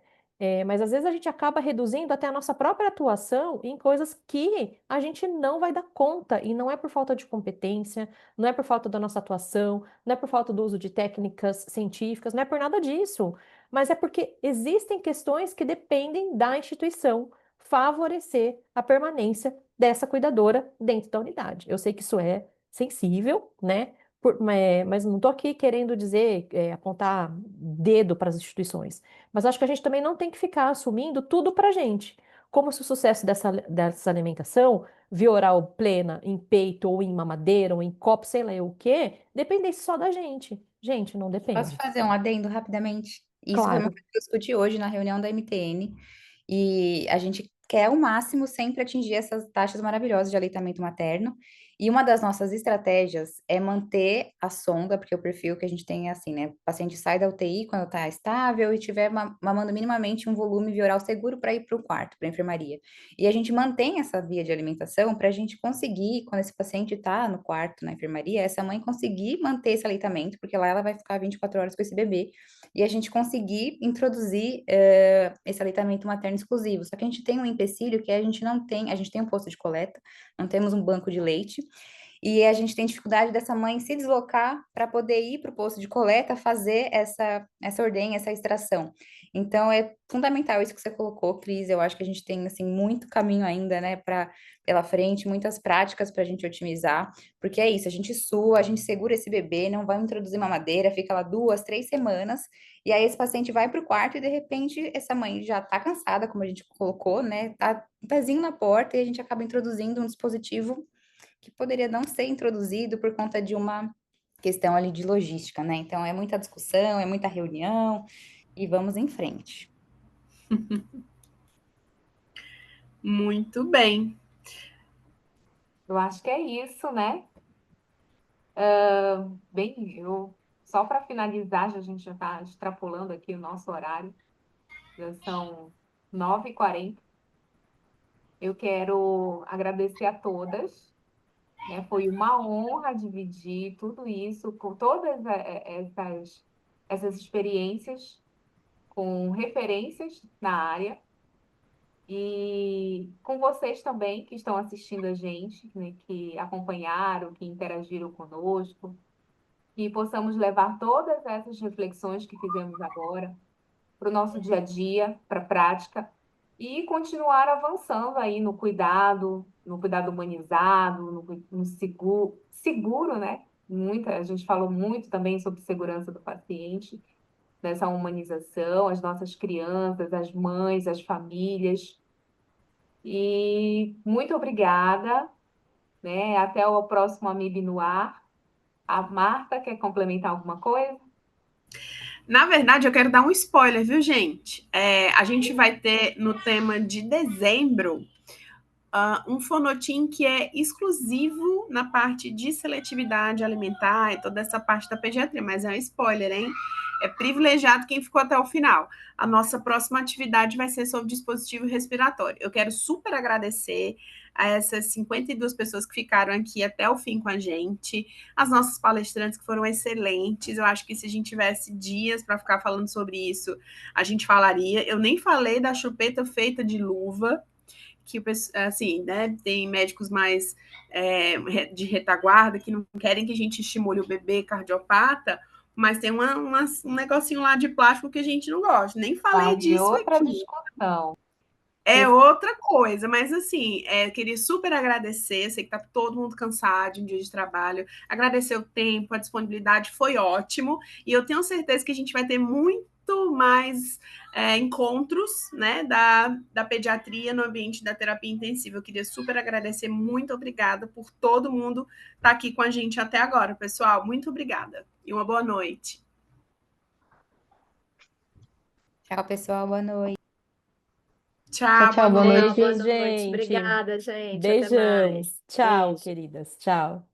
Mas às vezes a gente acaba reduzindo até a nossa própria atuação em coisas que a gente não vai dar conta, e não é por falta de competência, não é por falta da nossa atuação, não é por falta do uso de técnicas científicas, não é por nada disso, mas é porque existem questões que dependem da instituição favorecer a permanência dessa cuidadora dentro da unidade. Eu sei que isso é sensível, né? Mas não estou aqui querendo dizer, apontar dedo para as instituições. Mas acho que a gente também não tem que ficar assumindo tudo para a gente. Como se o sucesso dessa alimentação, via oral plena, em peito, ou em mamadeira, ou em copo, sei lá o quê, dependesse só da gente. Gente, não Posso depende. fazer um adendo rapidamente? Isso foi uma Claro. coisa que eu discuti hoje na reunião da MTN. E a gente quer ao máximo sempre atingir essas taxas maravilhosas de aleitamento materno. E uma das nossas estratégias é manter a sonda, porque o perfil que a gente tem é assim, né? O paciente sai da UTI quando está estável e tiver mamando minimamente um volume via oral seguro para ir para o quarto, para a enfermaria. E a gente mantém essa via de alimentação para a gente conseguir, quando esse paciente está no quarto, na enfermaria, essa mãe conseguir manter esse aleitamento, porque lá ela vai ficar 24 horas com esse bebê, e a gente conseguir introduzir esse aleitamento materno exclusivo. Só que a gente tem um empecilho que a gente não tem, a gente tem um posto de coleta, não temos um banco de leite, e a gente tem dificuldade dessa mãe se deslocar para poder ir para o posto de coleta, fazer essa ordenha, essa extração. Então, é fundamental isso que você colocou, Cris. Eu acho que a gente tem, assim, muito caminho ainda, né, pela frente, muitas práticas para a gente otimizar, porque é isso, a gente sua, a gente segura esse bebê, não vai introduzir mamadeira, fica lá 2, 3 semanas, e aí esse paciente vai para o quarto e, de repente, essa mãe já está cansada, como a gente colocou, né, tá um pezinho na porta e a gente acaba introduzindo um dispositivo que poderia não ser introduzido por conta de uma questão ali de logística, né? Então é muita discussão, é muita reunião e vamos em frente. Muito bem. Eu acho que é isso, né? Bem, só para finalizar, a gente já está extrapolando aqui o nosso horário, já são 9h40. Eu quero agradecer a todas, né? Foi uma honra dividir tudo isso com todas essas experiências, com referências na área, e com vocês também que estão assistindo a gente, né? Que acompanharam, que interagiram conosco, que possamos levar todas essas reflexões que fizemos agora para o nosso dia a dia, para a prática, e continuar avançando aí no cuidado humanizado, no seguro, né? A gente falou muito também sobre segurança do paciente, dessa humanização, as nossas crianças, as mães, as famílias. E muito obrigada, né? Até o próximo Amib no Ar. A Marta quer complementar alguma coisa? Na verdade, eu quero dar um spoiler, viu, gente? A gente vai ter no tema de dezembro um fonotim que é exclusivo na parte de seletividade alimentar e toda essa parte da pediatria, mas é um spoiler, hein? É privilegiado quem ficou até o final. A nossa próxima atividade vai ser sobre dispositivo respiratório. Eu quero super agradecer a essas 52 pessoas que ficaram aqui até o fim com a gente, as nossas palestrantes que foram excelentes. Eu acho que se a gente tivesse dias para ficar falando sobre isso, a gente falaria. Eu nem falei da chupeta feita de luva, que assim, né, tem médicos mais de retaguarda que não querem que a gente estimule o bebê cardiopata, mas tem um negocinho lá de plástico que a gente não gosta. Nem falei Aí disso outra aqui. discussão. É outra coisa, mas assim, queria super agradecer. Sei que tá todo mundo cansado de um dia de trabalho. Agradecer o tempo, a disponibilidade, foi ótimo. E eu tenho certeza que a gente vai ter muito mais encontros, né, da pediatria no ambiente da terapia intensiva. Eu queria super agradecer, muito obrigada por todo mundo estar aqui com a gente até agora, pessoal. Muito obrigada e uma boa noite. Tchau, pessoal. Boa noite. Tchau, Tchau, boa tchau, boa noite. Tchau, noite. boa Beijos, noite. gente. Obrigada, gente. Até Beijão. mais. Tchau, Beijo. queridas. Tchau.